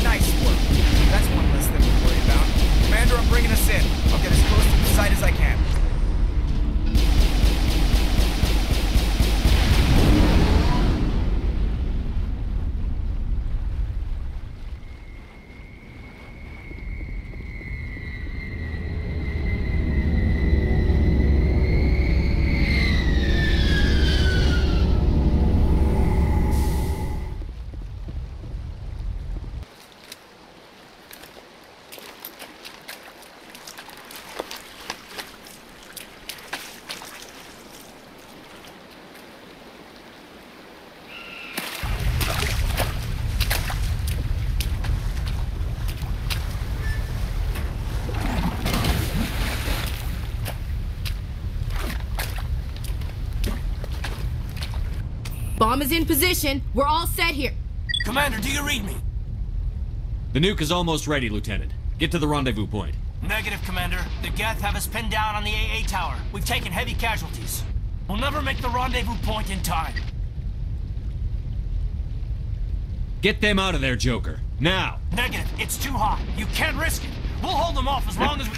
Speaker 2: Nice work. That's one less thing to worry about. Commander, I'm bringing us in. I'll get as close to the site as I can.
Speaker 3: Bomb is in position. We're all set here.
Speaker 6: Commander, do you read me?
Speaker 12: The nuke is almost ready, Lieutenant. Get to the rendezvous point.
Speaker 6: Negative, Commander. The Geth have us pinned down on the AA tower. We've taken heavy casualties. We'll never make the rendezvous point in time.
Speaker 12: Get them out of there, Joker. Now!
Speaker 6: Negative. It's too hot. You can't risk it. We'll hold them off as long as we...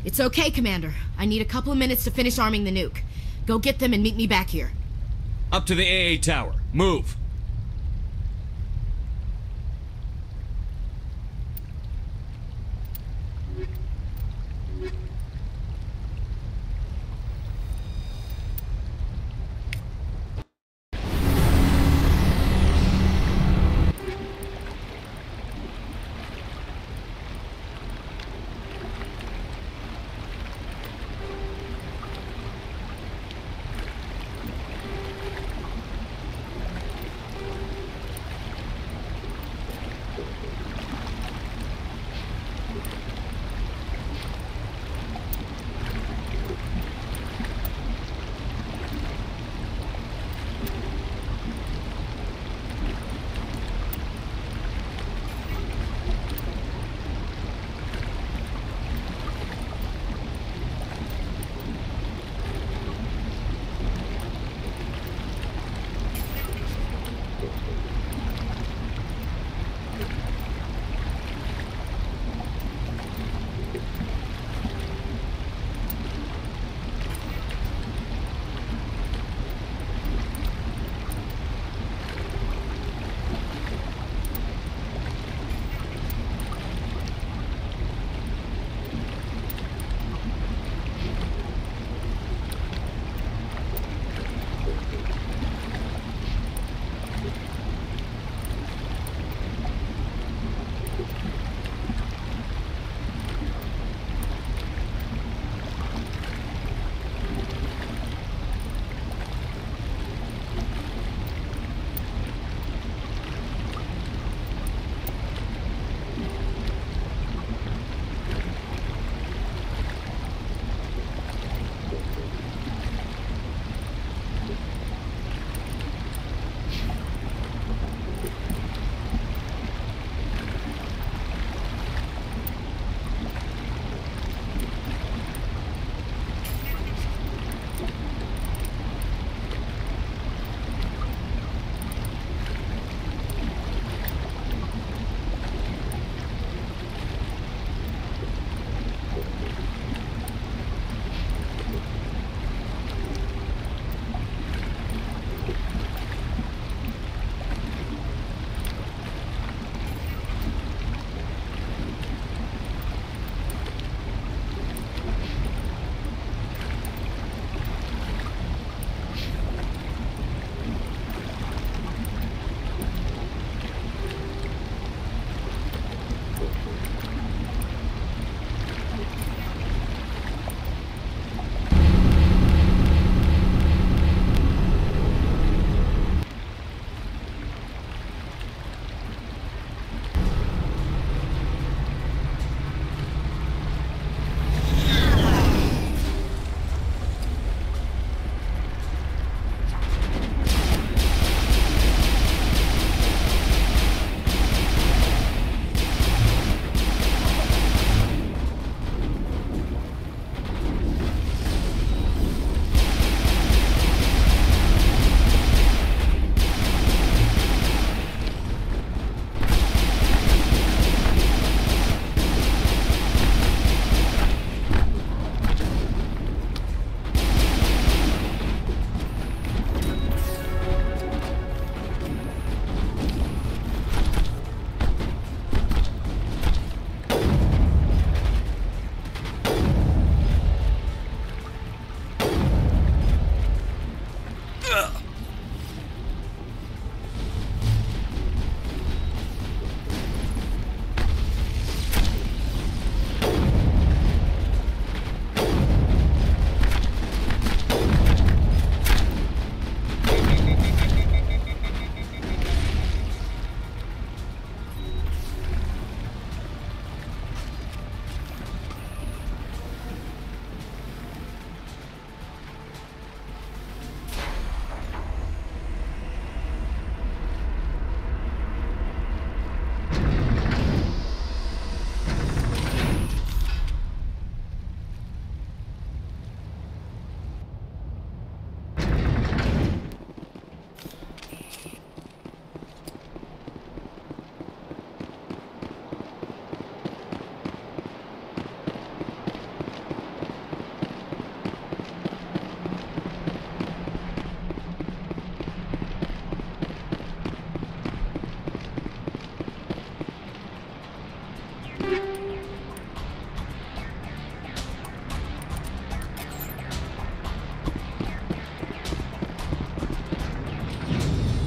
Speaker 3: It's okay, Commander. I need a couple of minutes to finish arming the nuke. Go get them and meet me back here.
Speaker 12: Up to the AA tower. Move!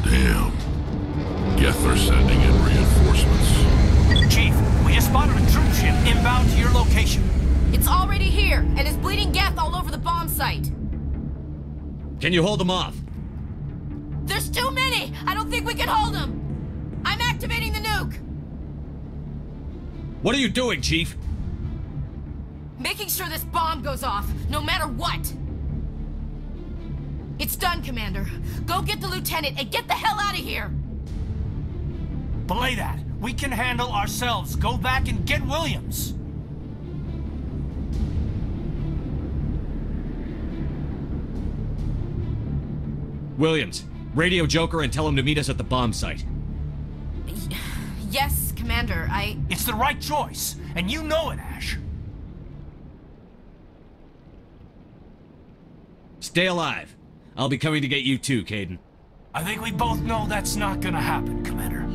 Speaker 7: Damn. Geth are sending in reinforcements.
Speaker 6: Chief, we just spotted a troop ship inbound to your location.
Speaker 3: It's already here, and is bleeding Geth all over the bomb site.
Speaker 12: Can you hold them off?
Speaker 3: There's too many! I don't think we can hold them! I'm activating the nuke!
Speaker 12: What are you doing, Chief?
Speaker 3: Making sure this bomb goes off, no matter what! It's done, Commander. Go get the lieutenant and get the hell out of here!
Speaker 6: Belay that. We can handle ourselves. Go back and get Williams.
Speaker 12: Williams, radio Joker and tell him to meet us at the bomb site.
Speaker 3: Yes, Commander,
Speaker 6: It's the right choice, and you know it, Ash.
Speaker 12: Stay alive. I'll be coming to get you too, Caden.
Speaker 6: I think we both know that's not gonna happen, Commander.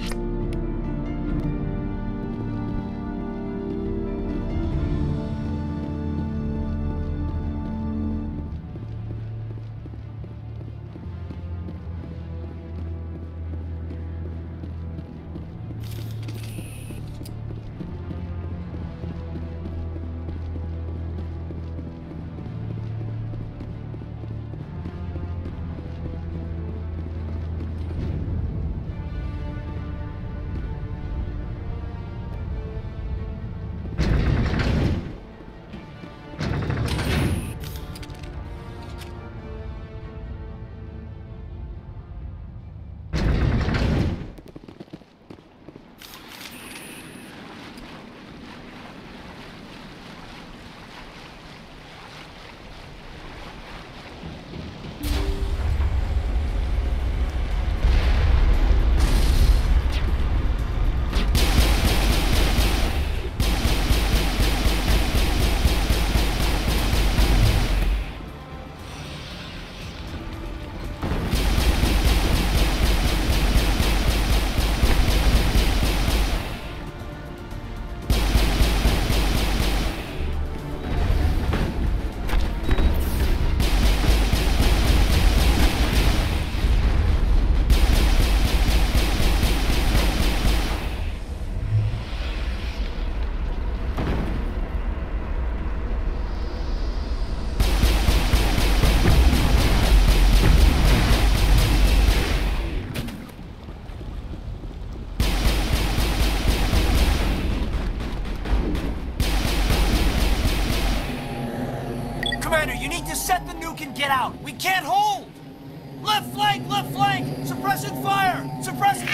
Speaker 6: Commander, you need to set the nuke and get out. We can't hold! Left flank! Left flank! Suppressing fire! Suppressing...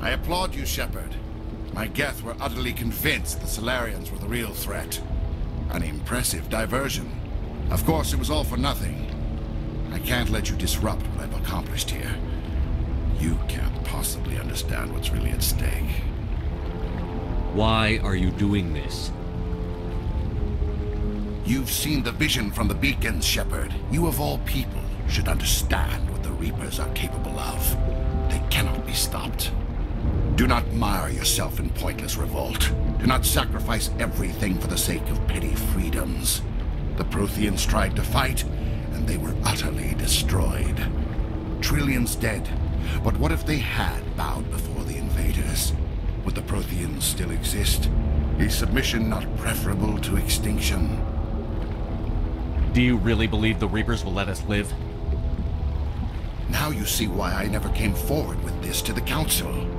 Speaker 17: I applaud you, Shepard. My Geth were utterly convinced the Solarians were the real threat. An impressive diversion. Of course, it was all for nothing. I can't let you disrupt what I've accomplished here. You can't possibly understand what's really at stake.
Speaker 12: Why are you doing this?
Speaker 17: You've seen the vision from the beacons, Shepard. You of all people should understand what the Reapers are capable of. They cannot be stopped. Do not mire yourself in pointless revolt. Do not sacrifice everything for the sake of petty freedoms. The Protheans tried to fight, and they were utterly destroyed. Trillions dead. But what if they had bowed before the invaders? Would the Protheans still exist? Is submission not preferable to extinction?
Speaker 12: Do you really believe the Reapers will let us live?
Speaker 17: Now you see why I never came forward with this to the Council.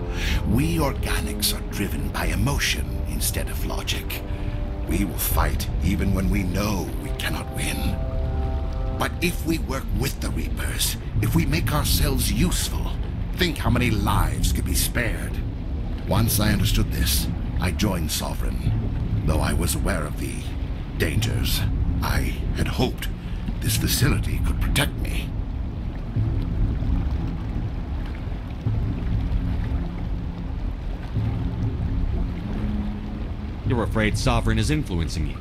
Speaker 17: We organics are driven by emotion instead of logic. We will fight even when we know we cannot win. But if we work with the Reapers, if we make ourselves useful, think how many lives could be spared. Once I understood this, I joined Sovereign. Though I was aware of the dangers, I had hoped this facility could protect me.
Speaker 12: You're afraid Sovereign is influencing you.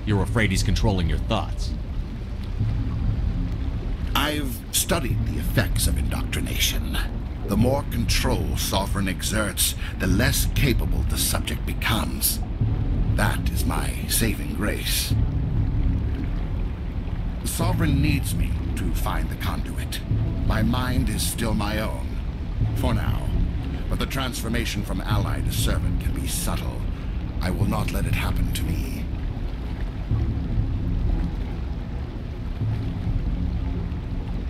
Speaker 12: You're afraid he's controlling your thoughts.
Speaker 17: I've studied the effects of indoctrination. The more control Sovereign exerts, the less capable the subject becomes. That is my saving grace. Sovereign needs me to find the conduit. My mind is still my own, for now. But the transformation from ally to servant can be subtle. I will not let it happen to me.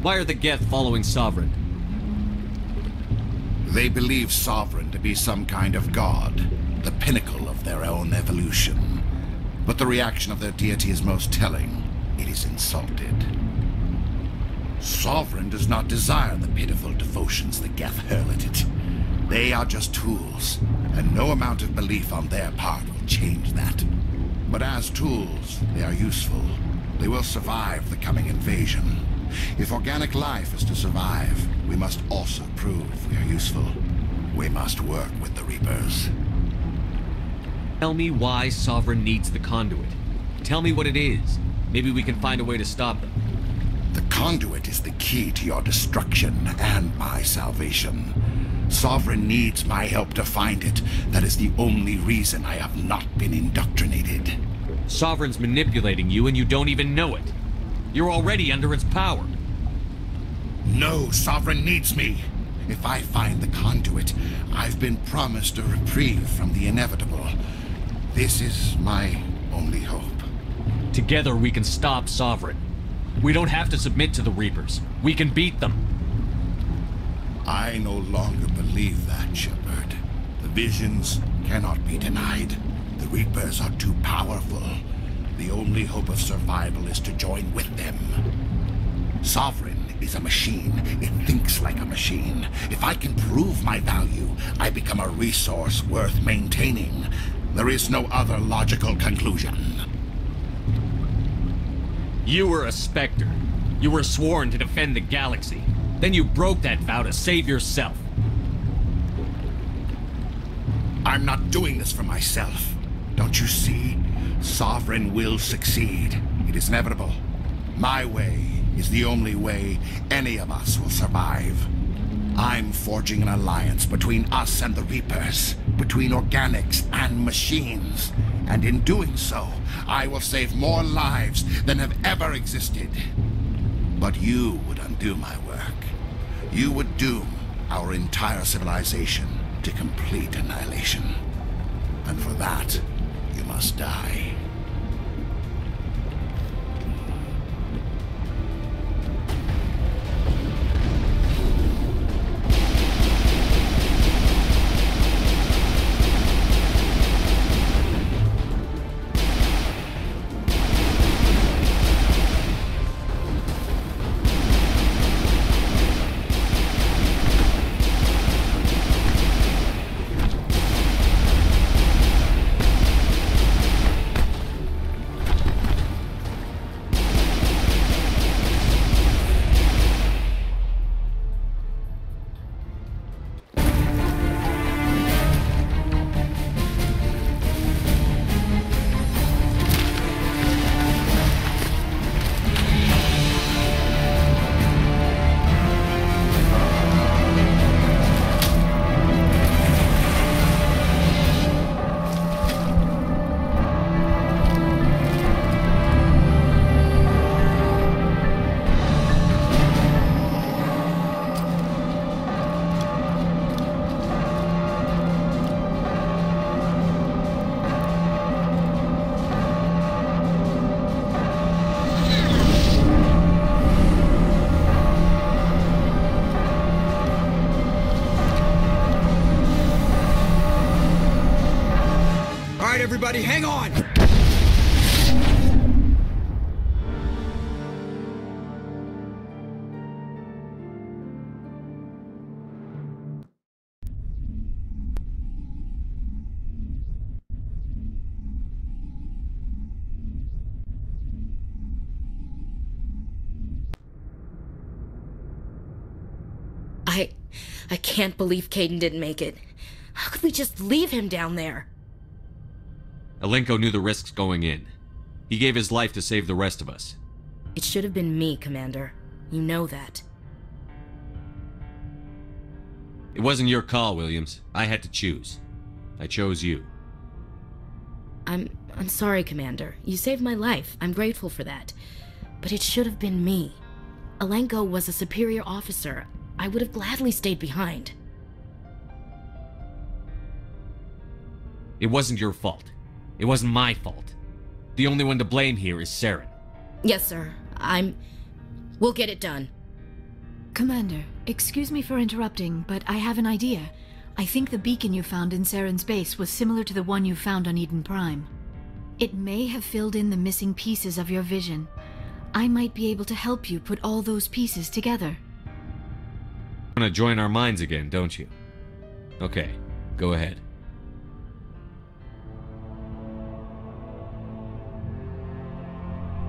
Speaker 12: Why are the Geth following Sovereign?
Speaker 17: They believe Sovereign to be some kind of god, the pinnacle of their own evolution. But the reaction of their deity is most telling. It is insulted. Sovereign does not desire the pitiful devotions the Geth hurl at it. They are just tools, and no amount of belief on their part will change that. But as tools, they are useful. They will survive the coming invasion. If organic life is to survive, we must also prove we are useful. We must work with the Reapers.
Speaker 12: Tell me why Sovereign needs the conduit. Tell me what it is. Maybe we can find a way to stop them.
Speaker 17: The conduit is the key to your destruction and my salvation. Sovereign needs my help to find it. That is the only reason I have not been indoctrinated.
Speaker 12: Sovereign's manipulating you and you don't even know it. You're already under its power.
Speaker 17: No, Sovereign needs me. If I find the conduit, I've been promised a reprieve from the inevitable. This is my only hope.
Speaker 12: Together we can stop Sovereign. We don't have to submit to the Reapers. We can beat them.
Speaker 17: I no longer believe that, Shepard. The visions cannot be denied. The Reapers are too powerful. The only hope of survival is to join with them. Sovereign is a machine. It thinks like a machine. If I can prove my value, I become a resource worth maintaining. There is no other logical conclusion.
Speaker 12: You were a Spectre. You were sworn to defend the galaxy. Then you broke that vow to save yourself.
Speaker 17: I'm not doing this for myself. Don't you see? Sovereign will succeed. It is inevitable. My way is the only way any of us will survive. I'm forging an alliance between us and the Reapers, between organics and machines. And in doing so, I will save more lives than have ever existed. But you would undo my work. You would doom our entire civilization to complete annihilation. And for that, you must die.
Speaker 2: Everybody, hang on!
Speaker 3: I can't believe Caden didn't make it. How could we just leave him down there?
Speaker 12: Alenko knew the risks going in. He gave his life to save the rest of us.
Speaker 3: It should have been me, Commander. You know that.
Speaker 12: It wasn't your call, Williams. I had to choose. I chose you.
Speaker 3: I'm sorry, Commander. You saved my life. I'm grateful for that. But it should have been me. Alenko was a superior officer. I would have gladly stayed behind.
Speaker 12: It wasn't your fault. It wasn't my fault. The only one to blame here is Saren.
Speaker 3: Yes, sir. We'll get it done.
Speaker 18: Commander, excuse me for interrupting, but I have an idea. I think the beacon you found in Saren's base was similar to the one you found on Eden Prime. It may have filled in the missing pieces of your vision. I might be able to help you put all those pieces together.
Speaker 12: Want to join our minds again, don't you? Okay, go ahead.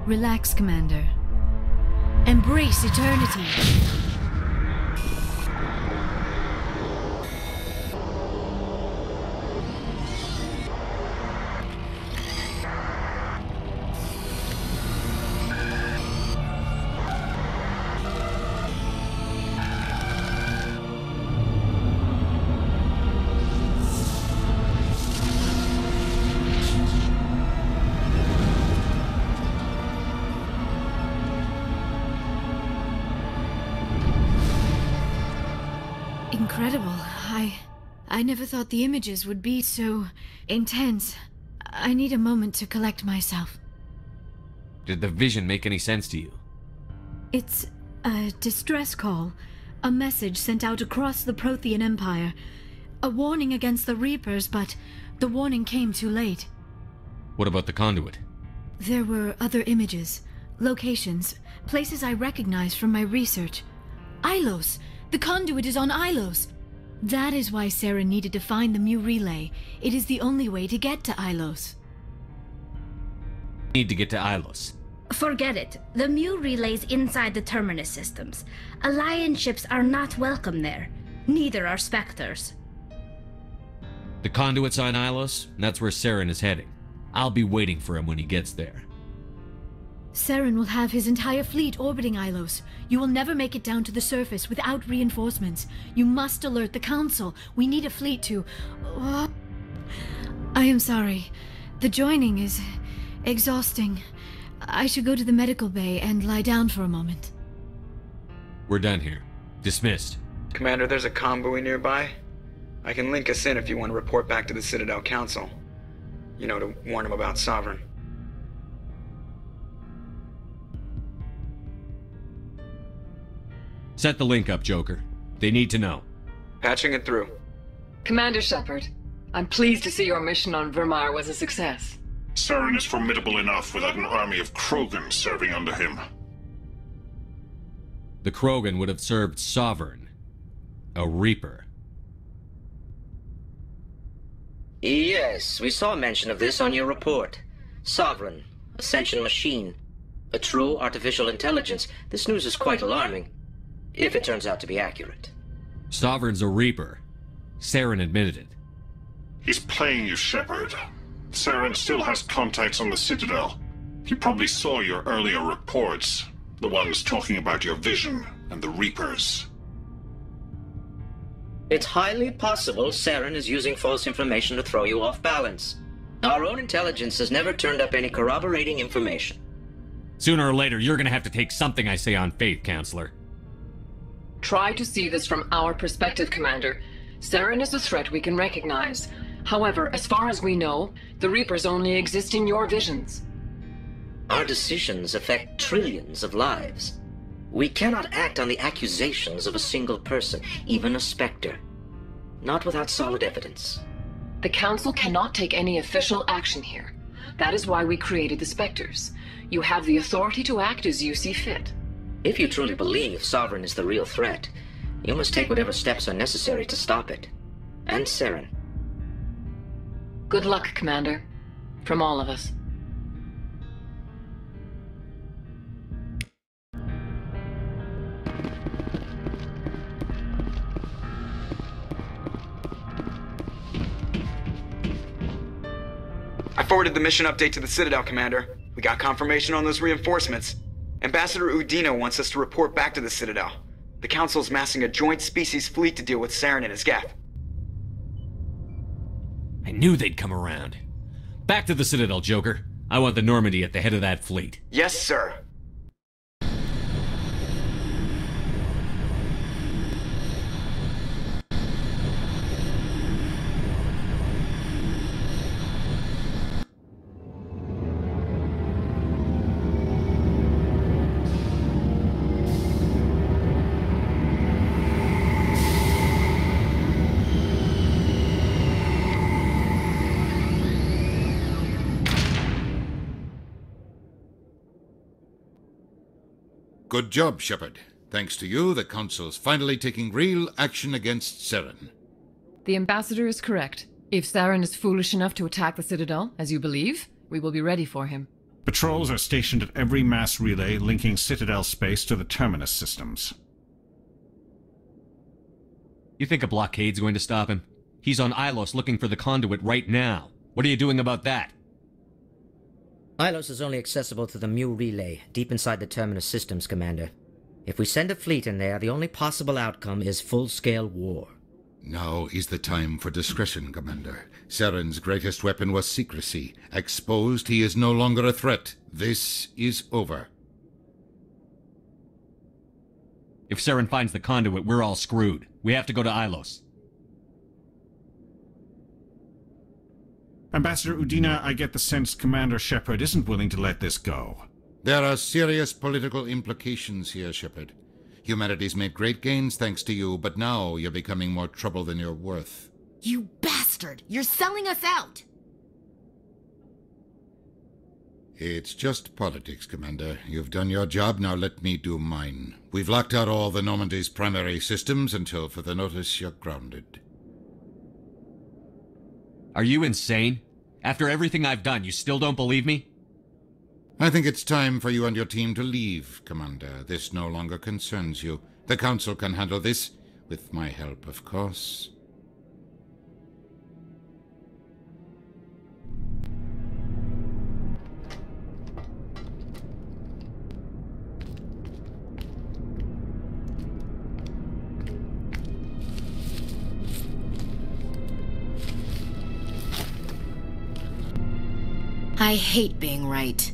Speaker 18: Relax, Commander. Embrace eternity. Incredible. I never thought the images would be so intense. I need a moment to collect myself.
Speaker 12: Did the vision make any sense to you?
Speaker 18: It's a distress call. A message sent out across the Prothean Empire. A warning against the Reapers, but the warning came too late.
Speaker 12: What about the conduit?
Speaker 18: There were other images, locations, places I recognized from my research. Ilos! The conduit is on Ilos! That is why Saren needed to find the Mu relay. It is the only way to get to Ilos.
Speaker 12: Need to get to Ilos.
Speaker 8: Forget it. The Mu relay's inside the Terminus systems. Alliance ships are not welcome there. Neither are Spectres.
Speaker 12: The conduit's on Ilos, and that's where Saren is heading. I'll be waiting for him when he gets there.
Speaker 18: Saren will have his entire fleet orbiting Ilos. You will never make it down to the surface without reinforcements. You must alert the Council. We need a fleet to... I am sorry. The joining is exhausting. I should go to the medical bay and lie down for a moment.
Speaker 12: We're done here. Dismissed.
Speaker 2: Commander, there's a convoy nearby. I can link us in if you want to report back to the Citadel Council. You know, to warn them about Sovereign.
Speaker 12: Set the link up, Joker. They need to know.
Speaker 2: Patching it through.
Speaker 19: Commander Shepard, I'm pleased to see your mission on Vermeer was a success.
Speaker 17: Saren is formidable enough without an army of Krogan serving under him.
Speaker 12: The Krogan would have served Sovereign. A Reaper.
Speaker 20: Yes, we saw mention of this on your report. Sovereign, Ascension machine, a true artificial intelligence. This news is quite alarming, if it turns out to be accurate.
Speaker 12: Sovereign's a Reaper. Saren admitted it.
Speaker 17: He's playing you, Shepard. Saren still has contacts on the Citadel. He probably saw your earlier reports, the ones talking about your vision and the Reapers.
Speaker 20: It's highly possible Saren is using false information to throw you off balance. Our own intelligence has never turned up any corroborating information.
Speaker 12: Sooner or later, you're gonna have to take something I say on faith, Counselor.
Speaker 19: Try to see this from our perspective, Commander. Saren is a threat we can recognize. However, as far as we know, the Reapers only exist in your visions.
Speaker 20: Our decisions affect trillions of lives. We cannot act on the accusations of a single person, even a Spectre. Not without solid evidence.
Speaker 19: The Council cannot take any official action here. That is why we created the Spectres. You have the authority to act as you see fit.
Speaker 20: If you truly believe Sovereign is the real threat, you must take whatever steps are necessary to stop it. And Saren.
Speaker 19: Good luck, Commander. From all of us.
Speaker 2: I forwarded the mission update to the Citadel, Commander. We got confirmation on those reinforcements. Ambassador Udina wants us to report back to the Citadel. The Council's massing a joint species fleet to deal with Saren and his Geth.
Speaker 5: I knew they'd come around. Back to the Citadel, Joker. I want the Normandy at the head of that fleet.
Speaker 2: Yes, sir.
Speaker 17: Good job, Shepard. Thanks to you, the Council's finally taking real action against Saren.
Speaker 21: The Ambassador is correct. If Saren is foolish enough to attack the Citadel, as you believe, we will be ready for him.
Speaker 22: Patrols are stationed at every mass relay linking Citadel space to the Terminus systems.
Speaker 5: You think a blockade's going to stop him? He's on Ilos looking for the conduit right now. What are you doing about that?
Speaker 23: Ilos is only accessible to the Mu relay, deep inside the Terminus systems, Commander. If we send a fleet in there, the only possible outcome is full-scale war.
Speaker 17: Now is the time for discretion, Commander. Saren's greatest weapon was secrecy. Exposed, he is no longer a threat. This is over.
Speaker 5: If Saren finds the conduit, we're all screwed. We have to go to Ilos.
Speaker 22: Ambassador Udina, I get the sense Commander Shepard isn't willing to let this go.
Speaker 17: There are serious political implications here, Shepard. Humanity's made great gains thanks to you, but now you're becoming more trouble than you're worth.
Speaker 3: You bastard! You're selling us out!
Speaker 17: It's just politics, Commander. You've done your job, now let me do mine. We've locked out all the Normandy's primary systems until further notice you're grounded.
Speaker 5: Are you insane? After everything I've done, you still don't believe me?
Speaker 17: I think it's time for you and your team to leave, Commander. This no longer concerns you. The Council can handle this, with my help, of course.
Speaker 3: I hate being right.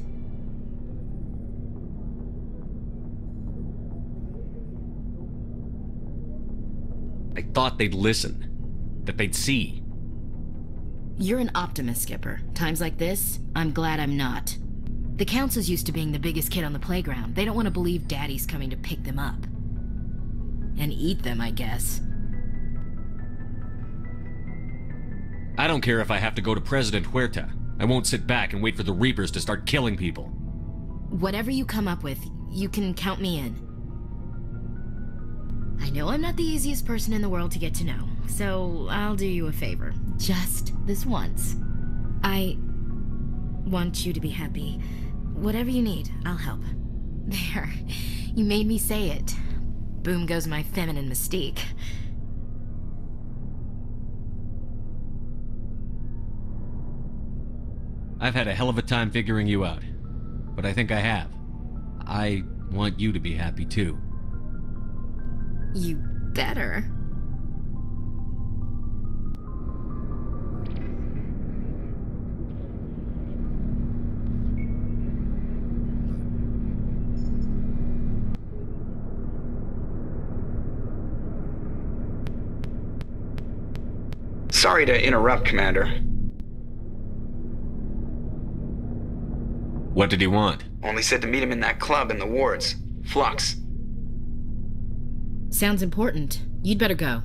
Speaker 5: I thought they'd listen. That they'd see.
Speaker 3: You're an optimist, Skipper. Times like this, I'm glad I'm not. The Council's used to being the biggest kid on the playground. They don't want to believe Daddy's coming to pick them up. And eat them, I guess.
Speaker 5: I don't care if I have to go to President Huerta. I won't sit back and wait for the Reapers to start killing people.
Speaker 3: Whatever you come up with, you can count me in. I know I'm not the easiest person in the world to get to know, so I'll do you a favor. Just this once. I want you to be happy. Whatever you need, I'll help. There. You made me say it. Boom goes my feminine mystique.
Speaker 5: I've had a hell of a time figuring you out. But I think I have. I want you to be happy too.
Speaker 3: You better.
Speaker 2: Sorry to interrupt, Commander.
Speaker 5: What did he want?
Speaker 2: Only said to meet him in that club in the wards. Flux.
Speaker 3: Sounds important. You'd better go.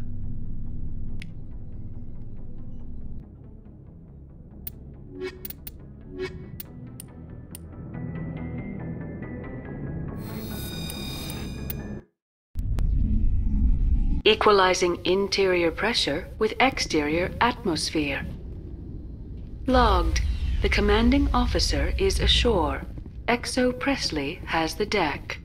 Speaker 19: Equalizing interior pressure with exterior atmosphere. Logged. The commanding officer is ashore. Exo Presley has the deck.